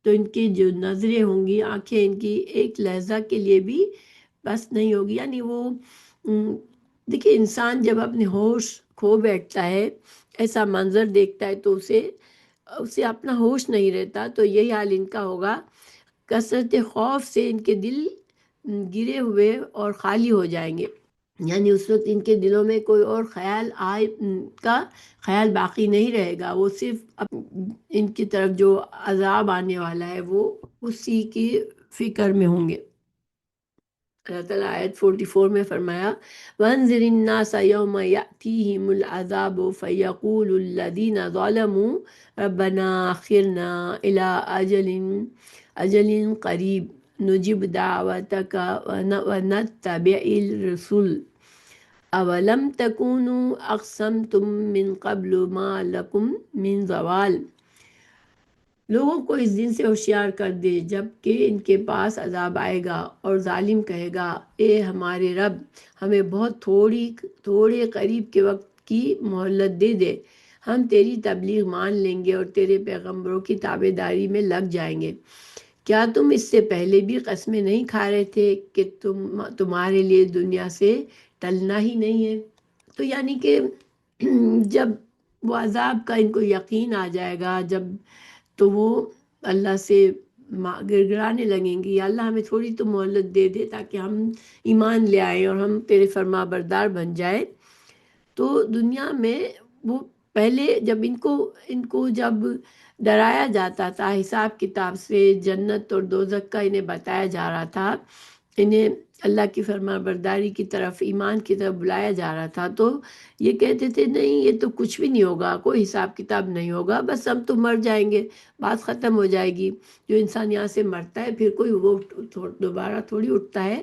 تو ان کی جو نظریں ہوں گی، آنکھیں ان کی ایک لحظہ کے لیے بھی بس نہیں ہوگی، یعنی وہ دیکھیے انسان جب اپنے ہوش کھو بیٹھتا ہے، ایسا منظر دیکھتا ہے تو اسے اپنا ہوش نہیں رہتا، تو یہی حال ان کا ہوگا۔ کثرت خوف سے ان کے دل گرے ہوئے اور خالی ہو جائیں گے، یعنی اس وقت ان کے دلوں میں کوئی اور کا خیال باقی نہیں رہے گا، وہ صرف ان کی طرف جو عذاب آنے والا ہے وہ اسی کی فکر میں ہوں گے۔ اللہ تعالیٰ آیت 44 میں فرمایا وَانذِرِ النَّاسَ يَوْمَ يَأْتِيهِمُ الْعَذَابُ فَيَقُولُ الَّذِينَ ظَلَمُوا رَبَّنَا أَخِّرْنَا إِلَىٰ أَجَلٍ قَرِيبٍ نُجِبْ دَعْوَتَكَ وَنَتَّبِعِ الرُّسُلَ أَوَلَمْ تَكُونُوا أَقْسَمْتُم مِّن قَبْلُ مَا لَكُم مِّن زَوَالٍ۔ لوگوں کو اس دن سے ہوشیار کر دے جب کہ ان کے پاس عذاب آئے گا اور ظالم کہے گا اے ہمارے رب، ہمیں بہت تھوڑے قریب کے وقت کی مہلت دے دے، ہم تیری تبلیغ مان لیں گے اور تیرے پیغمبروں کی تابع داری میں لگ جائیں گے۔ کیا تم اس سے پہلے بھی قسمیں نہیں کھا رہے تھے کہ تمہارے لیے دنیا سے ٹلنا ہی نہیں ہے؟ تو یعنی کہ جب وہ عذاب کا ان کو یقین آ جائے گا، جب تو وہ اللہ سے گڑ گڑانے لگیں گے، یا اللہ ہمیں تھوڑی تو مہلت دے دے تاکہ ہم ایمان لے آئیں اور ہم تیرے فرما بردار بن جائے۔ تو دنیا میں وہ پہلے جب ان کو جب ڈرایا جاتا تھا حساب کتاب سے، جنت اور دوزخ کا انہیں بتایا جا رہا تھا، انہیں اللہ کی فرما برداری کی طرف، ایمان کی طرف بلایا جا رہا تھا، تو یہ کہتے تھے نہیں یہ تو کچھ بھی نہیں ہوگا، کوئی حساب کتاب نہیں ہوگا، بس ہم تو مر جائیں گے، بات ختم ہو جائے گی۔ جو انسان یہاں سے مرتا ہے پھر کوئی وہ دوبارہ تھوڑی اٹھتا ہے،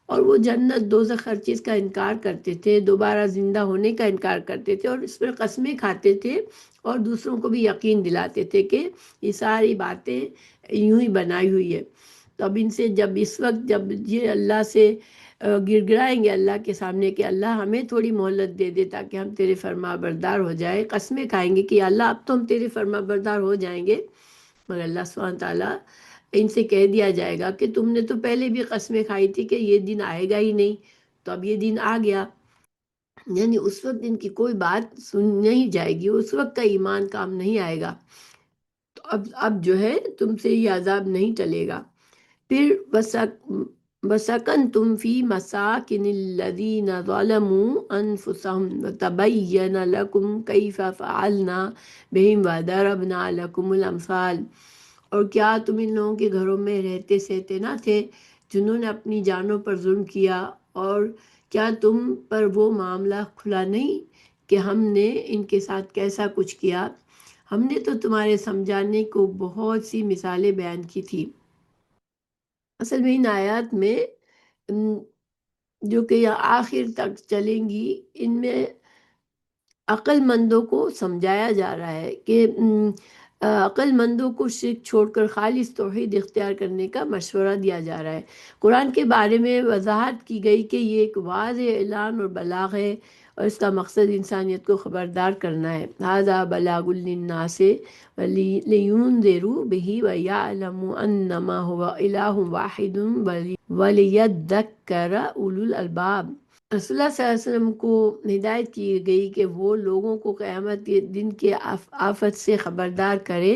اور وہ جنت دوزخ ہر چیز کا انکار کرتے تھے، دوبارہ زندہ ہونے کا انکار کرتے تھے، اور اس پر قسمیں کھاتے تھے اور دوسروں کو بھی یقین دلاتے تھے کہ یہ ساری باتیں یوں ہی بنائی ہوئی ہے۔ تو اب ان سے جب اس وقت جب یہ اللہ سے گڑ گڑائیں گے اللہ کے سامنے کہ اللہ ہمیں تھوڑی مہلت دے دے تاکہ ہم تیرے فرما بردار ہو جائے، قسمیں کھائیں گے کہ اللہ اب تو ہم تیرے فرما بردار ہو جائیں گے، مگر اللہ سبحانہ تعالیٰ ان سے کہہ دیا جائے گا کہ تم نے تو پہلے بھی قسمیں کھائی تھی کہ یہ دن آئے گا ہی نہیں، تو اب یہ دن آ گیا، یعنی اس وقت ان کی کوئی بات سن نہیں جائے گی، اس وقت کا ایمان کام نہیں آئے گا، تو اب جو ہے تم سے یہ عذاب نہیں ٹلے گا۔ پھر وَسَكَنْتُمْ فِي مَسَاكِنِ الَّذِينَ ظَلَمُوا أَنفُسَهُمْ وَتَبَيَّنَ لَكُمْ كَيْفَ فَعَلْنَا بِهِمْ وَضَرَبْنَا لَكُمُ الْأَمْثَالَ۔ اور کیا تم ان لوگوں کے گھروں میں رہتے سہتے نہ تھے جنہوں نے اپنی جانوں پر ظلم کیا، اور کیا تم پر وہ معاملہ کھلا نہیں کہ ہم نے ان کے ساتھ کیسا کچھ کیا؟ ہم نے تو تمہارے سمجھانے کو بہت سی مثالیں بیان کی تھی۔ اصل میں ان آیات میں جو کہ یہ آخر تک چلیں گی، ان میں عقل مندوں کو سمجھایا جا رہا ہے کہ عقل مندوں کو شرک چھوڑ کر خالص توحید اختیار کرنے کا مشورہ دیا جا رہا ہے۔ قرآن کے بارے میں وضاحت کی گئی کہ یہ ایک واضح اعلان اور بلاغ ہے، اور اس کا مقصد انسانیت کو خبردار کرنا ہے۔ ھذا بلاغ للناس لینذروا بہ ویعلموا انما ھو الہ واحد ولیذکر اولو الالباب۔ رسول اللہ صلی اللہ علیہ وسلم کو ہدایت کی گئی کہ وہ لوگوں کو قیامت کے دن کے آفت سے خبردار کرے۔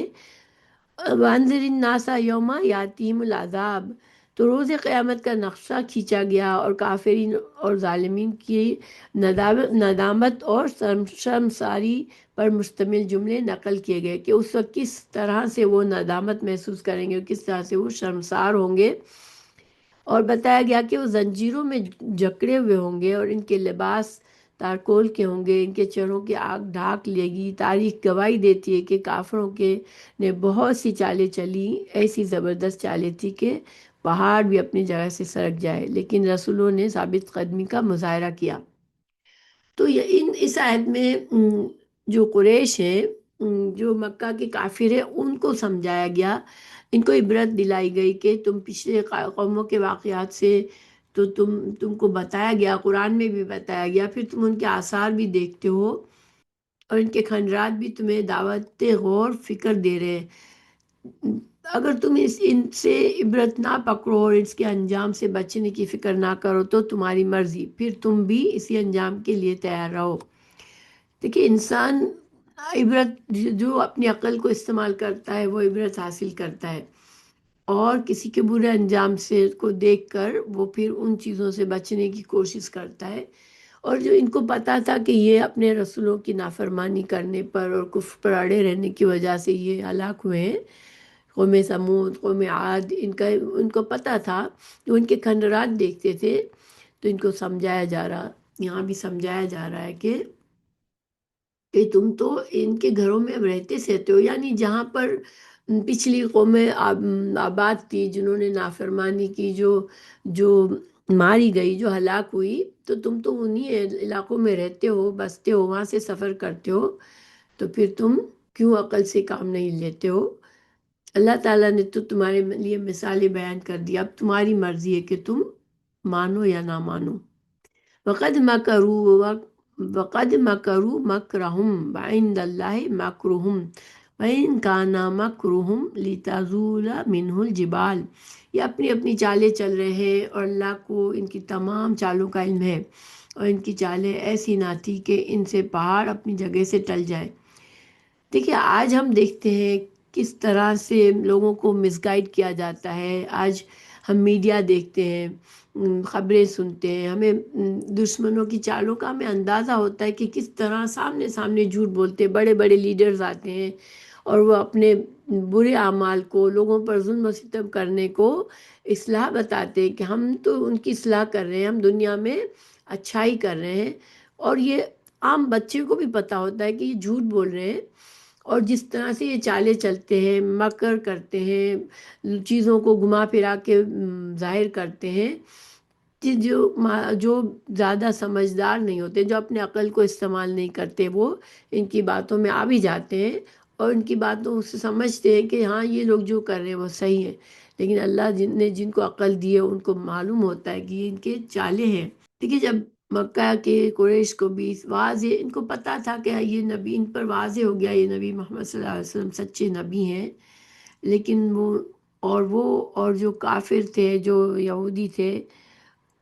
وَانذِرِ النَّاسَ يَوْمَ يَأْتِيهِمُ الْعَذَابُ، تو روز قیامت کا نقشہ کھینچا گیا اور کافرین اور ظالمین کی ندامت اور شرمساری پر مشتمل جملے نقل کیے گئے کہ اس وقت کس طرح سے وہ ندامت محسوس کریں گے اور کس طرح سے وہ شرمسار ہوں گے، اور بتایا گیا کہ وہ زنجیروں میں جکڑے ہوئے ہوں گے اور ان کے لباس تارکول کے ہوں گے، ان کے چہروں کی آگ ڈھانک لے گی۔ تاریخ گواہی دیتی ہے کہ کافروں کے نے بہت سی چالیں چلی، ایسی زبردست چالیں تھی کہ پہاڑ بھی اپنی جگہ سے سرک جائے، لیکن رسولوں نے ثابت قدمی کا مظاہرہ کیا۔ تو یہ اس آیت میں جو قریش ہیں، جو مکہ کے کافر ہیں، ان کو سمجھایا گیا، ان کو عبرت دلائی گئی کہ تم پچھلے قوموں کے واقعات سے تو تم کو بتایا گیا، قرآن میں بھی بتایا گیا، پھر تم ان کے آثار بھی دیکھتے ہو اور ان کے کھنڈرات بھی تمہیں دعوت غور فکر دے رہے ہیں۔ اگر تم ان سے عبرت نہ پکڑو اور اس کے انجام سے بچنے کی فکر نہ کرو تو تمہاری مرضی، پھر تم بھی اسی انجام کے لیے تیار رہو۔ دیکھیے، انسان عبرت جو اپنی عقل کو استعمال کرتا ہے وہ عبرت حاصل کرتا ہے، اور کسی کے برے انجام سے کو دیکھ کر وہ پھر ان چیزوں سے بچنے کی کوشش کرتا ہے۔ اور جو ان کو پتا تھا کہ یہ اپنے رسولوں کی نافرمانی کرنے پر اور کفر پر اڑے رہنے کی وجہ سے یہ ہلاک ہوئے ہیں، قوم سمود، قوم عاد، ان کو پتا تھا، جو ان کے کھنڈرات دیکھتے تھے، تو ان کو سمجھایا جا رہا، یہاں بھی سمجھایا جا رہا ہے کہ تم تو ان کے گھروں میں رہتے سہتے ہو، یعنی جہاں پر پچھلی قومیں آباد تھی، جنہوں نے نافرمانی کی، جو ماری گئی، جو ہلاک ہوئی، تو تم تو انہی علاقوں میں رہتے ہو، بستے ہو، وہاں سے سفر کرتے ہو، تو پھر تم کیوں عقل سے کام نہیں لیتے ہو؟ اللہ تعالیٰ نے تو تمہارے لیے مثالیں بیان کر دی، اب تمہاری مرضی ہے کہ تم مانو یا نہ مانو۔ وقد مکروا مکرہم وعند اللہ مکرہم وإن کان مکرہم لتزول منہ الجبال۔ یہ اپنی اپنی چالیں چل رہے ہیں اور اللہ کو ان کی تمام چالوں کا علم ہے، اور ان کی چالیں ایسی نہ تھی کہ ان سے پہاڑ اپنی جگہ سے ٹل جائے۔ دیکھیے، آج ہم دیکھتے ہیں کس طرح سے لوگوں کو مس گائیڈ کیا جاتا ہے۔ آج ہم میڈیا دیکھتے ہیں، خبریں سنتے ہیں، ہمیں دشمنوں کی چالوں کا ہمیں اندازہ ہوتا ہے کہ کس طرح سامنے سامنے جھوٹ بولتے ہیں۔ بڑے بڑے لیڈرز آتے ہیں اور وہ اپنے برے اعمال کو، لوگوں پر ظلم و ستم کرنے کو اصلاح بتاتے ہیں کہ ہم تو ان کی اصلاح کر رہے ہیں، ہم دنیا میں اچھائی کر رہے ہیں، اور یہ عام بچے کو بھی پتہ ہوتا ہے کہ یہ جھوٹ بول رہے ہیں۔ اور جس طرح سے یہ چالیں چلتے ہیں، مکر کرتے ہیں، چیزوں کو گھما پھرا کے ظاہر کرتے ہیں، جو زیادہ سمجھدار نہیں ہوتے، جو اپنے عقل کو استعمال نہیں کرتے، وہ ان کی باتوں میں آ بھی جاتے ہیں اور ان کی باتوں سے سمجھتے ہیں کہ ہاں یہ لوگ جو کر رہے ہیں وہ صحیح ہے، لیکن اللہ نے جن کو عقل دی ہے ان کو معلوم ہوتا ہے کہ یہ ان کے چالیں ہیں۔ دیکھیے، جب مکہ کے قریش کو بھی واضح، ان کو پتا تھا کہ یہ نبی، ان پر واضح ہو گیا یہ نبی محمد صلی اللہ علیہ وسلم سچے نبی ہیں، لیکن وہ جو کافر تھے، جو یہودی تھے،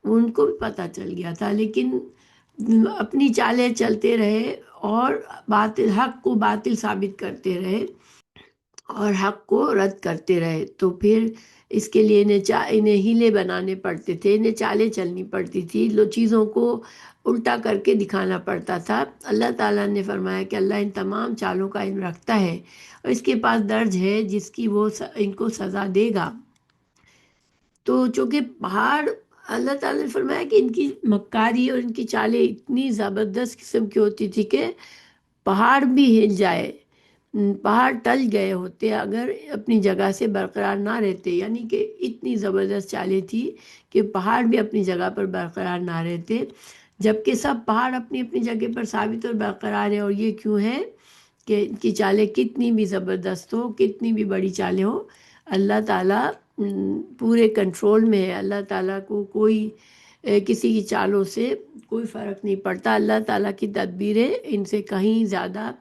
ان کو بھی پتہ چل گیا تھا، لیکن اپنی چالیں چلتے رہے اور حق کو باطل ثابت کرتے رہے اور حق کو رد کرتے رہے۔ تو پھر اس کے لیے انہیں ہیلے بنانے پڑتے تھے، انہیں چالیں چلنی پڑتی تھی، چیزوں کو الٹا کر کے دکھانا پڑتا تھا۔ اللہ تعالیٰ نے فرمایا کہ اللہ ان تمام چالوں کا علم رکھتا ہے اور اس کے پاس درج ہے جس کی وہ ان کو سزا دے گا۔ تو چونکہ پہاڑ، اللہ تعالیٰ نے فرمایا کہ ان کی مکاری اور ان کی چالیں اتنی زبردست قسم کی ہوتی تھی کہ پہاڑ بھی ہل جائے، پہاڑ ٹل گئے ہوتے اگر اپنی جگہ سے برقرار نہ رہتے، یعنی کہ اتنی زبردست چالیں تھی کہ پہاڑ بھی اپنی جگہ پر برقرار نہ رہتے، جبکہ سب پہاڑ اپنی اپنی جگہ پر ثابت اور برقرار ہیں۔ اور یہ کیوں ہے کہ ان کی چالیں کتنی بھی زبردست ہو، کتنی بھی بڑی چالیں ہو، اللہ تعالیٰ پورے کنٹرول میں ہے۔ اللہ تعالیٰ کو کوئی کسی کی چالوں سے کوئی فرق نہیں پڑتا۔ اللہ تعالیٰ کی تدبیریں ان سے کہیں زیادہ،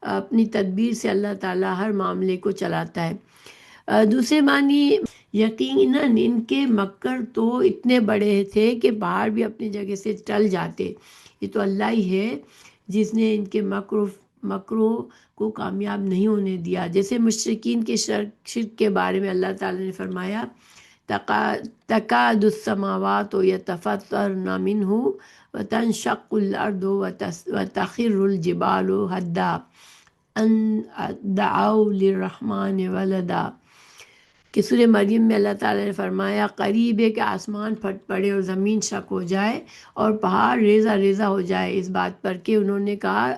اپنی تدبیر سے اللہ تعالیٰ ہر معاملے کو چلاتا ہے۔ دوسرے معنی، یقیناً ان کے مکر تو اتنے بڑے تھے کہ پہاڑ بھی اپنی جگہ سے ٹل جاتے۔ یہ تو اللہ ہی ہے جس نے ان کے مکروں کو کامیاب نہیں ہونے دیا۔ جیسے مشرکین کے شرک کے بارے میں اللہ تعالیٰ نے فرمایا، تکاد السماوات یتفطرن منہ وتنشق الارض وتخر الجبال ہدا ان دعوا للرحمن ولدا۔ کہ سورہ مریم میں اللہ تعالیٰ نے فرمایا قریب ہے کہ آسمان پھٹ پڑے اور زمین شک ہو جائے اور پہاڑ ریزہ ریزہ ہو جائے، اس بات پر کہ انہوں نے کہا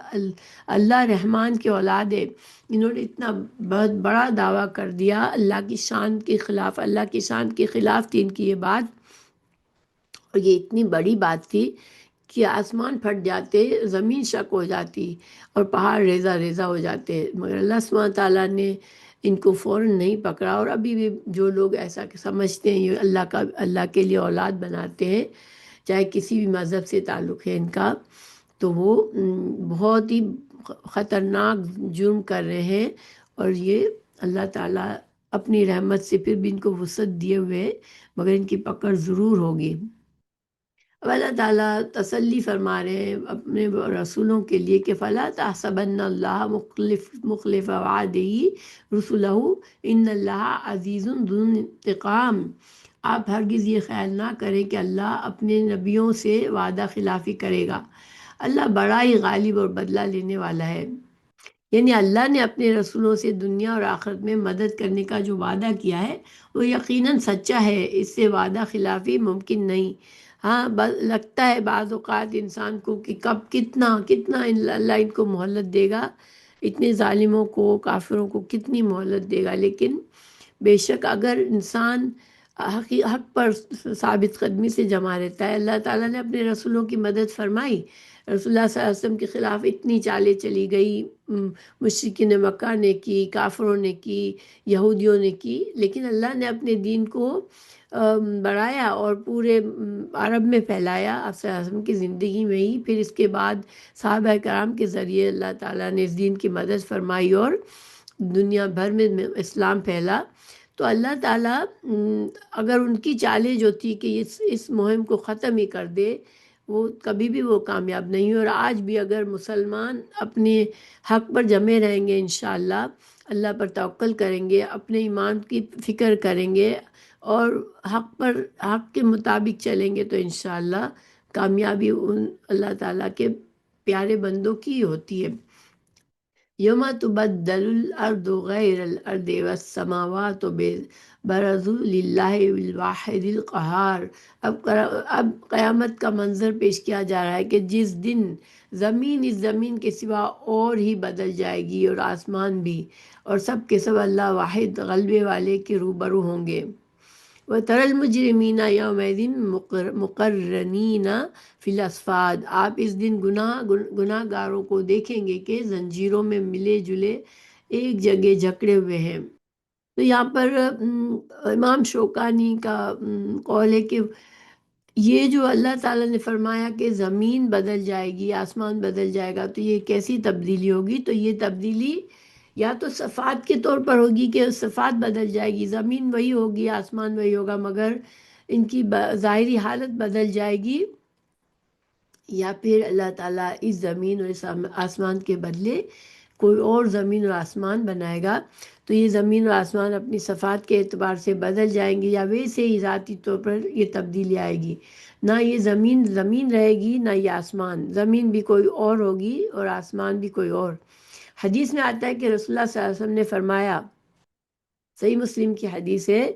اللہ رحمان کی اولاد ہے۔ انہوں نے اتنا بہت بڑا دعویٰ کر دیا اللہ کی شان کے خلاف، اللہ کی شان کے خلاف تھی ان کی یہ بات، اور یہ اتنی بڑی بات تھی کہ آسمان پھٹ جاتے، زمین شک ہو جاتی اور پہاڑ ریزہ ریزہ ہو جاتے، مگر اللہ سبحانہ تعالیٰ نے ان کو فوراً نہیں پکڑا۔ اور ابھی بھی جو لوگ ایسا سمجھتے ہیں یہ اللہ کے لیے اولاد بناتے ہیں، چاہے کسی بھی مذہب سے تعلق ہے ان کا، تو وہ بہت ہی خطرناک جرم کر رہے ہیں، اور یہ اللہ تعالیٰ اپنی رحمت سے پھر بھی ان کو وسعت دیے ہوئے ہیں، مگر ان کی پکڑ ضرور ہوگی۔ اب اللہ تعالیٰ تسلی فرما رہے ہیں اپنے رسولوں کے لیے کہ فَلَا تَحْسَبَنَّ اللَّهَ مُخْلِفَ وَعْدِهِ رُسُلَهُ إِنَّ اللَّهَ عَزِيزٌ ذُو انتقام۔ آپ ہرگز یہ خیال نہ کریں کہ اللہ اپنے نبیوں سے وعدہ خلافی کرے گا، اللہ بڑا ہی غالب اور بدلہ لینے والا ہے۔ یعنی اللہ نے اپنے رسولوں سے دنیا اور آخرت میں مدد کرنے کا جو وعدہ کیا ہے وہ یقیناً سچا ہے، اس سے وعدہ خلافی ممکن نہیں۔ ہاں لگتا ہے بعض اوقات انسان کو کہ کب کتنا کتنا اللہ ان کو مہلت دے گا، اتنے ظالموں کو کافروں کو کتنی مہلت دے گا، لیکن بے شک اگر انسان حق پر ثابت قدمی سے جمع رہتا ہے، اللہ تعالیٰ نے اپنے رسولوں کی مدد فرمائی، رسول اللہ صلی اللہ علیہ وسلم کے خلاف اتنی چالیں چلی گئی، مشرکین مکہ نے کی، کافروں نے کی، یہودیوں نے کی، لیکن اللہ نے اپنے دین کو بڑھایا اور پورے عرب میں پھیلایا آپ صلی اللہ علیہ وسلم کی زندگی میں ہی، پھر اس کے بعد صحابہ کرام کے ذریعے اللہ تعالیٰ نے اس دین کی مدد فرمائی اور دنیا بھر میں اسلام پھیلا۔ تو اللہ تعالیٰ اگر ان کی چالیں جو تھی کہ اس مہم کو ختم ہی کر دے، وہ کبھی بھی وہ کامیاب نہیں، اور آج بھی اگر مسلمان اپنے حق پر جمے رہیں گے انشاءاللہ، اللہ پر توکل کریں گے، اپنے ایمان کی فکر کریں گے اور حق کے مطابق چلیں گے، تو انشاءاللہ کامیابی ان اللہ تعالیٰ کے پیارے بندوں کی ہوتی ہے۔ یوم تبدل الارض غیر الارض والسماوات برزوا للہ الواحد القہار۔ اب قیامت کا منظر پیش کیا جا رہا ہے کہ جس دن زمین اس زمین کے سوا اور ہی بدل جائے گی اور آسمان بھی، اور سب کے سب اللہ واحد غلبے والے کے روبرو ہوں گے۔ وَتَرَى الْمُجْرِمِينَ يَوْمَئِذٍ مُقَرَّنِينَ فِي الْأَصْفَادِ۔ آپ اس دن گناہ گاروں کو دیکھیں گے کہ زنجیروں میں ملے جلے ایک جگہ جکڑے ہوئے ہیں۔ تو یہاں پر امام شوکانی کا قول ہے کہ یہ جو اللہ تعالیٰ نے فرمایا کہ زمین بدل جائے گی، آسمان بدل جائے گا، تو یہ کیسی تبدیلی ہوگی؟ تو یہ تبدیلی یا تو صفات کے طور پر ہوگی کہ صفات بدل جائے گی، زمین وہی ہوگی، آسمان وہی ہوگا، مگر ان کی ظاہری حالت بدل جائے گی، یا پھر اللہ تعالیٰ اس زمین اور اس آسمان کے بدلے کوئی اور زمین اور آسمان بنائے گا۔ تو یہ زمین اور آسمان اپنی صفات کے اعتبار سے بدل جائیں گے، یا ویسے ہی ذاتی طور پر یہ تبدیلی آئے گی، نہ یہ زمین رہے گی نہ یہ آسمان، زمین بھی کوئی اور ہوگی اور آسمان بھی کوئی اور۔ حدیث میں آتا ہے کہ رسول اللہ صلی اللہ علیہ وسلم نے فرمایا، صحیح مسلم کی حدیث ہے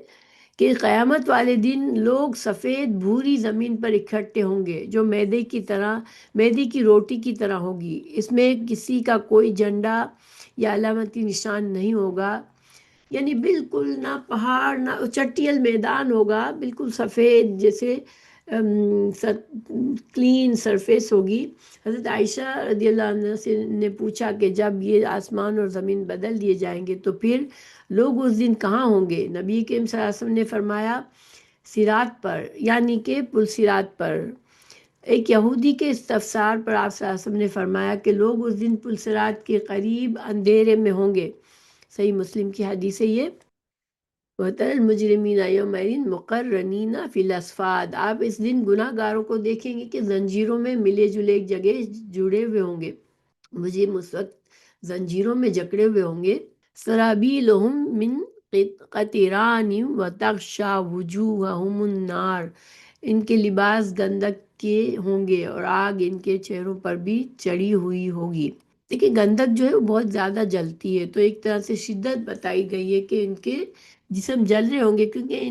کہ قیامت والے دن لوگ سفید بھوری زمین پر اکٹھے ہوں گے جو میدے کی روٹی کی طرح ہوگی، اس میں کسی کا کوئی جھنڈا یا علامتی نشان نہیں ہوگا، یعنی بالکل نہ پہاڑ نہ چٹیل میدان ہوگا، بالکل سفید جیسے کلین سرفیس ہوگی۔ حضرت عائشہ رضی اللہ عنہ سے نے پوچھا کہ جب یہ آسمان اور زمین بدل دیے جائیں گے تو پھر لوگ اس دن کہاں ہوں گے؟ نبی کریم صلی اللہ علیہ وسلم نے فرمایا صراط پر، یعنی کہ پل صراط پر۔ ایک یہودی کے استفسار پر آپ صلی اللہ علیہ وسلم نے فرمایا کہ لوگ اس دن پل صراط کے قریب اندھیرے میں ہوں گے، صحیح مسلم کی حدیث ہے یہ۔ وَتَرَى الْمُجْرِمِينَ يَوْمَئِذٍ مُقَرَّنِينَ فِي الْأَصْفَادِ۔ آپ اس دن گناہ گاروں کو دیکھیں گے کہ زنجیروں میں ملے جلے ایک جگہ جڑے ہوئے ہوں گے، مجھے اس وقت زنجیروں میں جکڑے ہوئے ہوں گے۔ سَرَابِيلُهُم مِّن قَطِرَانٍ وَتَغْشَىٰ وُجُوهَهُمُ النَّارُ۔ ان کے لباس گندک کے ہوں گے اور آگ ان کے چہروں پر بھی چڑھی ہوئی ہوگی۔ دیکھیں گندک جو ہے وہ بہت زیادہ جلتی ہے، تو ایک طرح سے شدت بتائی گئی ہے کہ ان کے جسم جل رہے ہوں گے، کیونکہ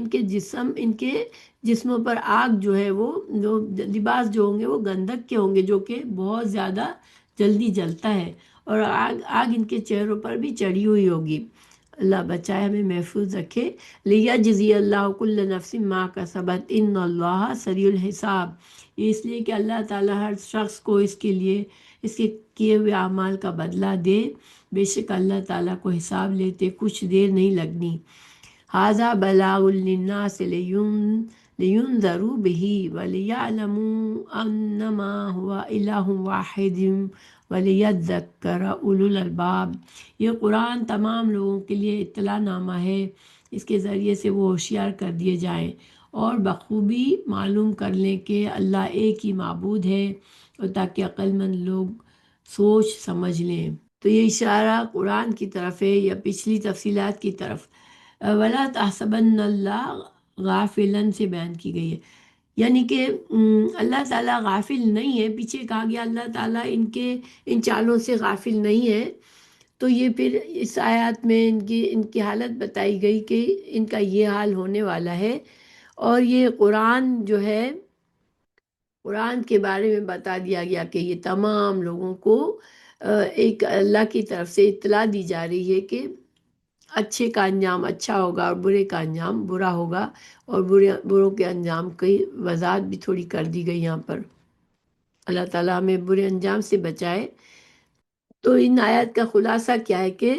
ان کے جسموں پر آگ جو ہے وہ جو لباس جو ہوں گے وہ گندھک کے ہوں گے، جو کہ بہت زیادہ جلدی جلتا ہے، اور آگ ان کے چہروں پر بھی چڑھی ہوئی ہوگی۔ اللہ بچائے، ہمیں محفوظ رکھے۔ لیجزی اللہ کل نفس ما کسبت ان اللہ سریع الحساب، یہ اس لیے کہ اللہ تعالیٰ ہر شخص کو اس کے لیے اس کے کیے ہوئے اعمال کا بدلہ دے، بے شک اللہ تعالیٰ کو حساب لیتے کچھ دیر نہیں لگنی۔ ھذا بلاغ للناس لینذروا به ولیعلموا انما هو الہ واحد ولیذکر اولو الالباب، یہ قرآن تمام لوگوں کے لیے اطلاع نامہ ہے، اس کے ذریعے سے وہ ہوشیار کر دیے جائیں اور بخوبی معلوم کر لیں کہ اللہ ایک ہی معبود ہے، اور تاکہ عقل مند لوگ سوچ سمجھ لیں۔ تو یہ اشارہ قرآن کی طرف ہے یا پچھلی تفصیلات کی طرف۔ وَلَا تَحْسَبَنَّ اللَّهَ غَافِلًا سے بیان کی گئی ہے، یعنی کہ اللہ تعالیٰ غافل نہیں ہے۔ پیچھے کہا گیا اللہ تعالیٰ ان چالوں سے غافل نہیں ہے، تو یہ پھر اس آیات میں ان کی حالت بتائی گئی کہ ان کا یہ حال ہونے والا ہے، اور یہ قرآن جو ہے، قرآن کے بارے میں بتا دیا گیا کہ یہ تمام لوگوں کو ایک اللہ کی طرف سے اطلاع دی جا رہی ہے کہ اچھے کا انجام اچھا ہوگا اور برے کا انجام برا ہوگا، اور بروں کے انجام کی وضاحت بھی تھوڑی کر دی گئی یہاں پر۔ اللہ تعالیٰ ہمیں برے انجام سے بچائے۔ تو ان آیات کا خلاصہ کیا ہے کہ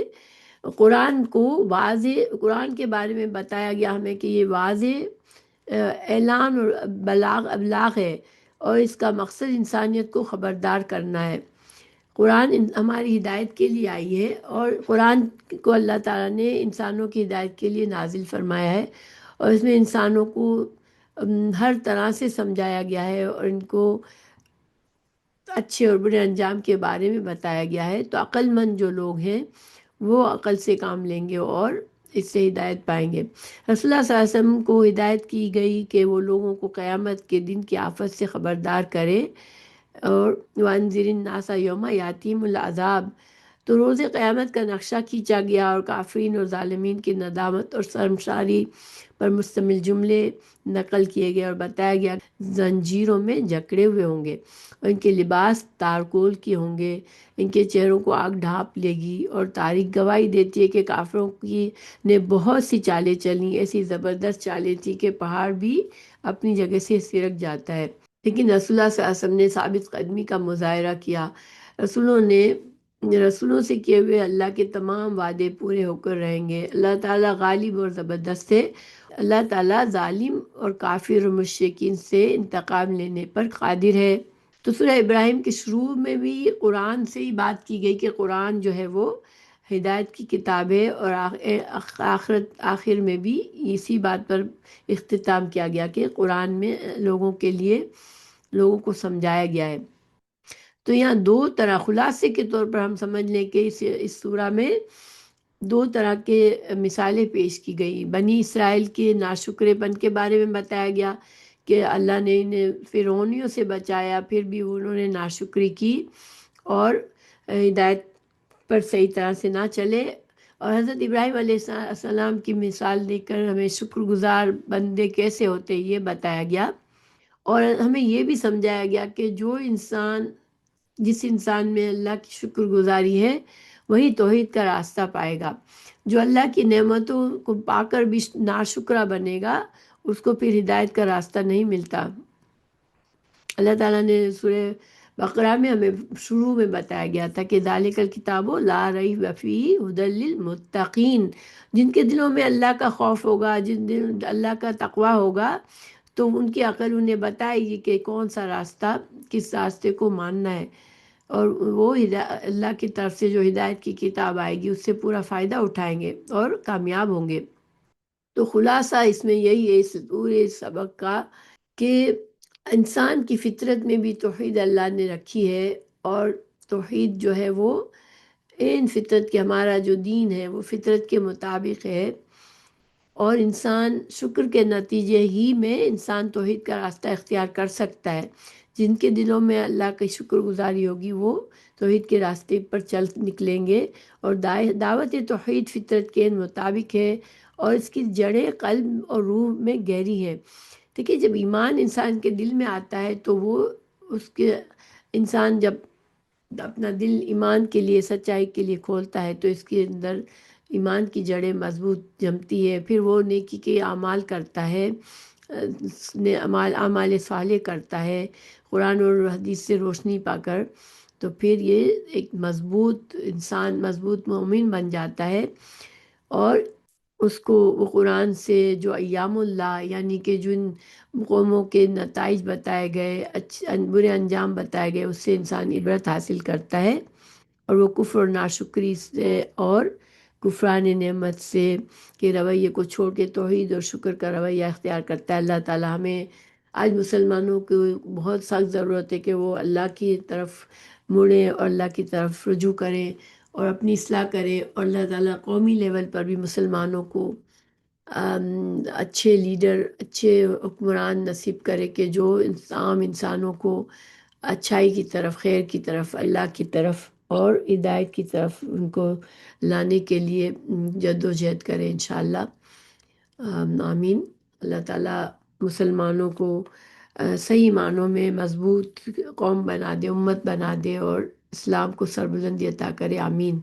قرآن قرآن کے بارے میں بتایا گیا ہمیں کہ یہ واضح اعلان اور ابلاغ ہے، اور اس کا مقصد انسانیت کو خبردار کرنا ہے۔ قرآن ہماری ہدایت کے لیے آئی ہے، اور قرآن کو اللہ تعالیٰ نے انسانوں کی ہدایت کے لیے نازل فرمایا ہے، اور اس میں انسانوں کو ہر طرح سے سمجھایا گیا ہے، اور ان کو اچھے اور برے انجام کے بارے میں بتایا گیا ہے۔ تو عقل مند جو لوگ ہیں وہ عقل سے کام لیں گے اور اس سے ہدایت پائیں گے۔ رسول اللہ صلی اللہ علیہ وسلم کو ہدایت کی گئی کہ وہ لوگوں کو قیامت کے دن کی آفت سے خبردار کرے، اور وَأَنذِرِ النَّاسَ يَوْمَ يَأْتِيهِمُ الْعَذَابُ، تو روز قیامت کا نقشہ کھینچا گیا، اور کافرین اور ظالمین کی ندامت اور شرمساری پر مشتمل جملے نقل کیے گئے، اور بتایا گیا زنجیروں میں جکڑے ہوئے ہوں گے، اور ان کے لباس تارکول کے ہوں گے، ان کے چہروں کو آگ ڈھانپ لے گی۔ اور تاریخ گواہی دیتی ہے کہ کافروں نے بہت سی چالیں چلیں، ایسی زبردست چالیں تھیں کہ پہاڑ بھی اپنی جگہ سے سرک جاتا ہے، لیکن رسول اللہ صلی اللہ علیہ وسلم نے ثابت قدمی کا مظاہرہ کیا۔ رسولوں سے کیے ہوئے اللہ کے تمام وعدے پورے ہو کر رہیں گے۔ اللہ تعالیٰ غالب اور زبردست ہے، اللہ تعالیٰ ظالم اور کافر اور مشرکین سے انتقام لینے پر قادر ہے۔ تو سورہ ابراہیم کے شروع میں بھی قرآن سے ہی بات کی گئی کہ قرآن جو ہے وہ ہدایت کی کتاب ہے، اور آخر میں بھی اسی بات پر اختتام کیا گیا کہ قرآن میں لوگوں کو سمجھایا گیا ہے۔ تو یہاں دو طرح خلاصے کے طور پر ہم سمجھ لیں کہ اس سورہ میں دو طرح کے مثالیں پیش کی گئی۔ بنی اسرائیل کے ناشکرے پن کے بارے میں بتایا گیا کہ اللہ نے انہیں فرعونیوں سے بچایا، پھر بھی انہوں نے ناشکری کی اور ہدایت پر صحیح طرح سے نہ چلے، اور حضرت ابراہیم علیہ السلام کی مثال دے کر ہمیں شکر گزار بندے کیسے ہوتے یہ بتایا گیا، اور ہمیں یہ بھی سمجھایا گیا کہ جس انسان میں اللہ کی شکر گزاری ہے وہی توحید کا راستہ پائے گا۔ جو اللہ کی نعمتوں کو پا کر بھی ناشکرا بنے گا اس کو پھر ہدایت کا راستہ نہیں ملتا۔ اللہ تعالیٰ نے سورہ بقرہ میں ہمیں شروع میں بتایا گیا تھا کہ ذالک الکتاب لا ریب فیہ ھدی للمتقین، جن کے دلوں میں اللہ کا خوف ہوگا، جن دل اللہ کا تقوی ہوگا، تو ان کی عقل انہیں بتائے گی کہ کون سا راستہ، کس راستے کو ماننا ہے، اور وہ اللہ کی طرف سے جو ہدایت کی کتاب آئے گی اس سے پورا فائدہ اٹھائیں گے اور کامیاب ہوں گے۔ تو خلاصہ اس میں یہی ہے اس پورے سبق کا کہ انسان کی فطرت میں بھی توحید اللہ نے رکھی ہے، اور توحید جو ہے وہ فطرت کے ہمارا جو دین ہے وہ فطرت کے مطابق ہے، اور انسان شکر کے نتیجے ہی میں انسان توحید کا راستہ اختیار کر سکتا ہے۔ جن کے دلوں میں اللہ کی شکر گزاری ہوگی وہ توحید کے راستے پر چل نکلیں گے، اور دعوت توحید فطرت کے مطابق ہے، اور اس کی جڑیں قلب اور روح میں گہری ہیں۔ دیکھیے جب ایمان انسان کے دل میں آتا ہے تو وہ اس کے انسان جب اپنا دل ایمان کے لیے سچائی کے لیے کھولتا ہے تو اس کے اندر ایمان کی جڑیں مضبوط جمتی ہے، پھر وہ نیکی کے اعمال کرتا ہے، اعمال صالح کرتا ہے قرآن اور حدیث سے روشنی پا کر، تو پھر یہ ایک مضبوط انسان، مضبوط مومن بن جاتا ہے، اور اس کو وہ قرآن سے جو ایام اللہ یعنی کہ جن قوموں کے نتائج بتائے گئے، اچھے برے انجام بتائے گئے، اس سے انسان عبرت حاصل کرتا ہے، اور وہ کفر اور ناشکری سے اور کفران نعمت سے کے رویے کو چھوڑ کے توحید اور شکر کا رویہ اختیار کرتا ہے۔ اللہ تعالیٰ ہمیں آج مسلمانوں کو بہت سخت ضرورت ہے کہ وہ اللہ کی طرف مڑیں اور اللہ کی طرف رجوع کریں اور اپنی اصلاح کریں، اور اللہ تعالیٰ قومی لیول پر بھی مسلمانوں کو اچھے لیڈر، اچھے حکمران نصیب کرے کہ جو عام انسانوں کو اچھائی کی طرف، خیر کی طرف، اللہ کی طرف اور ہدایت کی طرف ان کو لانے کے لیے جد و جہد کریں انشاءاللہ۔ آمین۔ اللہ تعالیٰ مسلمانوں کو صحیح معنوں میں مضبوط قوم بنا دے، امت بنا دے، اور اسلام کو سربلندی عطا کرے، آمین۔